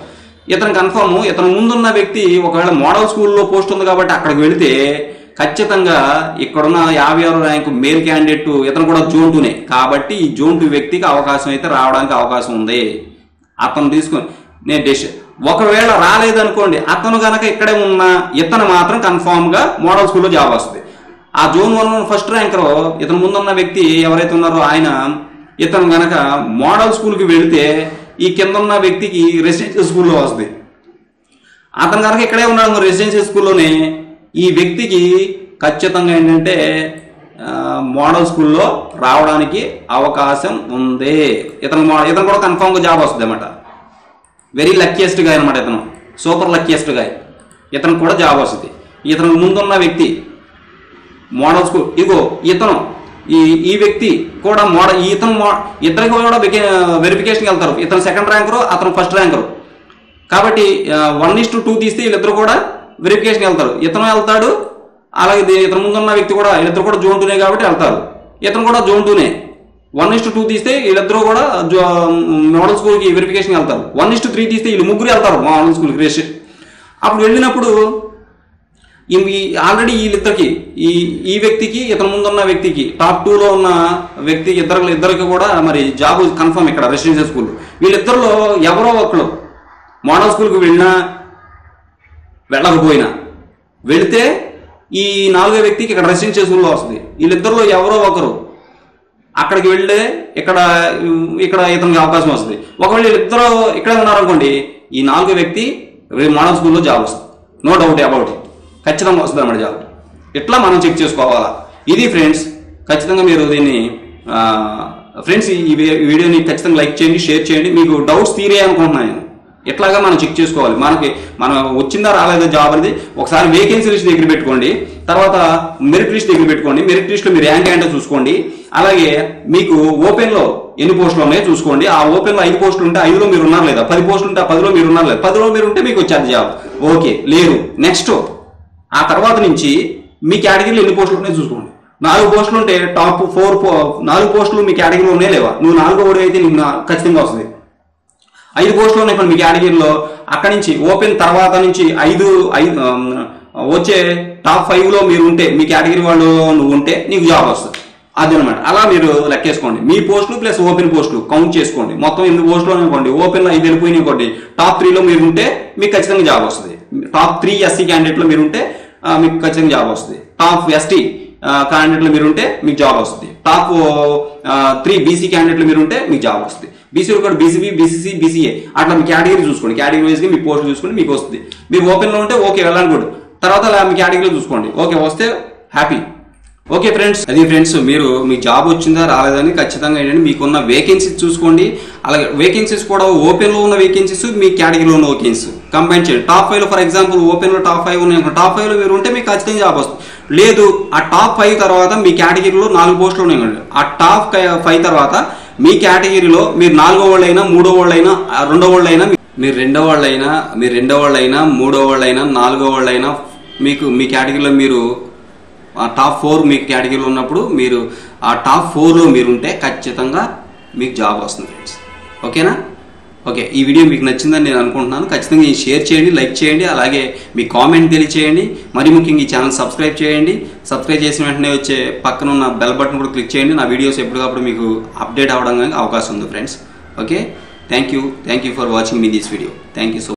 ఇతను కన్ఫర్మ్. ఇతను ముందున్న వ్యక్తి ఒకవేళ మోడల్ స్కూల్లో పోస్ట్ ఉంది కాబట్టి అక్కడికి వెళితే ఖచ్చితంగా ఇక్కడున్న 56 ర్యాంకు మేల్ క్యాండిడేట్ ఇతను కూడా జోన్ 2నే. కాబట్టి ఈ జోన్ 2 వ్యక్తికి అవకాశం అయితే రావడానికి అవకాశం ఉంది. అతను తీసుకొని నేను డెసిషన్, ఒకవేళ రాలేదనుకోండి, అతను కనుక ఇక్కడే ఉన్నా ఇతను మాత్రం కన్ఫామ్గా మోడల్ స్కూల్లో జాబ్ వస్తుంది. ఆ జోన్ 1 ఫస్ట్ ర్యాంకర్ ఇతను ముందున్న వ్యక్తి ఎవరైతే ఉన్నారో ఇతను కనుక మోడల్ స్కూల్కి వెళితే ఈ కింద ఉన్న వ్యక్తికి రెసిడెన్షియల్ స్కూల్లో వస్తుంది. అతను కనుక ఇక్కడే ఉన్నాడు రెసిడెన్షియల్ స్కూల్లోనే, ఈ వ్యక్తికి ఖచ్చితంగా ఏంటంటే మోడల్ స్కూల్లో రావడానికి అవకాశం ఉంది. ఇతను కూడా కన్ఫామ్గా జాబ్ వస్తుంది అన్నమాట. వెరీ లక్కీయెస్ట్ గాయ్ అనమాట. ఇతను సూపర్ లక్కీయెస్ట్ గాయ్. ఇతను కూడా జాబ్ వస్తుంది. ఇతను ముందున్న వ్యక్తి మోడల్ స్కూల్, ఇగో ఇతను ఈ వ్యక్తి కూడా ఇద్దరికి కూడా వెరిఫికేషన్కి వెళ్తారు. ఇతను సెకండ్ ర్యాంకరు, అతను ఫస్ట్ ర్యాంకరు. కాబట్టి 1:2 తీస్తే వీళ్ళిద్దరు కూడా వెరిఫికేషన్కి వెళ్తారు. ఇతను వెళ్తాడు, అలాగే ఇతను ముందున్న వ్యక్తి కూడా, వీళ్ళిద్దరు కూడా జోన్ 2నే కాబట్టి వెళ్తారు. ఇతను కూడా జోన్ 2నే. 1:2 తీస్తే వీళ్ళిద్దరూ కూడా మోడల్ స్కూల్కి వెరిఫికేషన్కి వెళ్తారు. 1:3 తీస్తే వీళ్ళు ముగ్గురు వెళ్తారు మోడల్ స్కూల్కి రేషన్. అప్పుడు వెళ్ళినప్పుడు ఆల్రెడీ వీళ్ళిద్దరికి ఈ వ్యక్తికి ఇతను ముందున్న వ్యక్తికి టాప్ 2లో ఉన్న వ్యక్తికి ఇద్దరికి కూడా మరి జాబ్ కన్ఫర్మ్ ఇక్కడ రెసిడెన్షియల్ స్కూల్. వీళ్ళిద్దరిలో ఎవరో ఒకరు మోడల్ స్కూల్కి వెళ్ళకపోయినా వెళితే ఈ నాలుగో వ్యక్తికి ఇక్కడ రెసిడెన్షియల్ స్కూల్లో వస్తుంది. వీళ్ళిద్దరిలో ఎవరో ఒకరు అక్కడికి వెళ్ళే ఇక్కడ ఇతనికి అవకాశం వస్తుంది. ఒకవేళ వీళ్ళిద్దరూ ఇక్కడే ఉన్నారనుకోండి, ఈ నాలుగో వ్యక్తి మోడల్ స్కూల్లో జాబ్ వస్తుంది. నో డౌట్ అబౌట్ ఇట్, ఖచ్చితంగా వస్తుంది అన్నమాట జాబ్. ఇట్లా మనం చెక్ చేసుకోవాలా. ఇది ఫ్రెండ్స్, ఖచ్చితంగా మీరు దీన్ని ఫ్రెండ్స్ ఈ వీడియోని ఖచ్చితంగా లైక్ చేయండి, షేర్ చేయండి. మీకు డౌట్స్ తీరే అనుకుంటున్నాను నేను. ఎట్లాగా మనం చెక్ చేసుకోవాలి, మనం వచ్చిందా రాలేదా జాబ్ అనేది. ఒకసారి వేకెన్సీ లిస్ట్ దగ్గర పెట్టుకోండి, తర్వాత మెరిట్ లిస్ట్ దగ్గర పెట్టుకోండి. మెరిట్ లిస్ట్లో మీరు ర్యాంక్ ఏంటో చూసుకోండి. అలాగే మీకు ఓపెన్లో ఎన్ని పోస్టులు ఉన్నాయో చూసుకోండి. ఆ ఓపెన్లో 5 పోస్టులు ఉంటే 5లో మీరు ఉన్నారు లేదా, 10 పోస్టులు ఉంటే 10లో మీరు ఉన్నారు లేదా, 10లో మీరు ఉంటే మీకు వచ్చేది జాబ్. ఓకే, లేరు. నెక్స్ట్ ఆ తర్వాత నుంచి మీ కేటగిరీలో ఎన్ని పోస్టులు ఉన్నాయో చూసుకోండి. 4 పోస్టులు ఉంటే టాప్ 4 పోస్టులు మీ కేటగిరీలో ఉన్నాయా లేవా. నువ్వు 4వ ఓడి అయితే నీకు ఖచ్చితంగా వస్తుంది. 5 పోస్టులు ఉన్నాయి ఇప్పుడు మీ కేటగిరీలో. అక్కడి నుంచి ఓపెన్ తర్వాత నుంచి 5 వచ్చే టాప్ 5లో మీరు ఉంటే, మీ కేటగిరీ వాళ్ళు నువ్వు ఉంటే నీకు జాబ్ వస్తుంది. అదనమాట. అలా మీరు లెక్కేసుకోండి. మీ పోస్టులు ప్లస్ ఓపెన్ పోస్టులు కౌంట్ చేసుకోండి. మొత్తం 8 పోస్టులు అనుకోండి, ఓపెన్లో 5 వెళ్ళిపోయినాయి అనుకోండి. టాప్ 3లో మీరు ఉంటే మీకు ఖచ్చితంగా జాబ్ వస్తుంది. టాప్ 3 ఎస్సీ క్యాండిడేట్లో మీరు ఉంటే మీకు ఖచ్చితంగా జాబ్ వస్తుంది. టాప్ ఎస్టీ క్యాండిడేట్లు మీరు ఉంటే మీకు జాబ్ వస్తుంది. టాప్ 3 బీసీ క్యాండిడేట్లు మీరు ఉంటే మీకు జాబ్ వస్తుంది. బీసీలో కూడా బీసీబీ, బీసీసీ, బీసీఏ అట్లా మీ కేటగిరీ చూసుకోండి. కేటగిరీ వైజ్గా మీ పోస్టులు చూసుకుని మీకు వస్తుంది. మీరు ఓపెన్లో ఉంటే ఓకే, వెళ్ళాలి గుడ్. తర్వాత మీ కేటగిరీలో చూసుకోండి. ఓకే, వస్తే హ్యాపీ. ఓకే ఫ్రెండ్స్, అది ఫ్రెండ్స్, మీరు మీ జాబ్ వచ్చిందా రాలేదని ఖచ్చితంగా ఏంటంటే మీకున్న వేకెన్సీస్ చూసుకోండి. అలాగే వేకెన్సీస్ కూడా ఓపెన్లో ఉన్న వేకెన్సీస్, మీ కేటగిరీలో ఉన్న వేకెన్సీస్ కంబైన్ చేయండి. టాప్ 5లో ఫర్ ఎగ్జాంపుల్ ఓపెన్లో టాప్ 5 ఉన్నాయి. టాప్ 5లో మీరు ఉంటే మీకు ఖచ్చితంగా జాబ్ వస్తుంది. లేదు, ఆ టాప్ 5 తర్వాత మీ కేటగిరీలో 4 పోస్టులు ఉన్నాయి. ఆ టాప్ 5 తర్వాత మీ కేటగిరీలో మీరు 4వ వాళ్ళైనా, 3వ వాళ్ళైనా, 2వ వాళ్ళైనా, మీరు 2వ వాళ్ళైనా, 3వ వాళ్ళైనా, 4వ వాళ్ళైనా, మీకు మీ కేటగిరీలో మీరు ఆ టాప్ 4 మీ కేటగిరీలో ఉన్నప్పుడు మీరు ఆ టాప్ 4లో మీరు ఉంటే ఖచ్చితంగా మీకు జాబ్ వస్తుంది ఫ్రెండ్స్. ఓకేనా? ఓకే, ఈ వీడియో మీకు నచ్చిందని నేను అనుకుంటున్నాను. ఖచ్చితంగా షేర్ చేయండి, లైక్ చేయండి, అలాగే మీ కామెంట్ తెలియచేయండి. మరి ముఖ్యంగా ఈ ఛానల్ సబ్స్క్రైబ్ చేయండి. సబ్స్క్రైబ్ చేసిన వెంటనే వచ్చే పక్కన ఉన్న బెల్ బటన్ కూడా క్లిక్ చేయండి. నా వీడియోస్ ఎప్పటికప్పుడు మీకు అప్డేట్ అవ్వడానికి అవకాశం ఉంది friends. Okay, thank you for watching me this video. Thank you so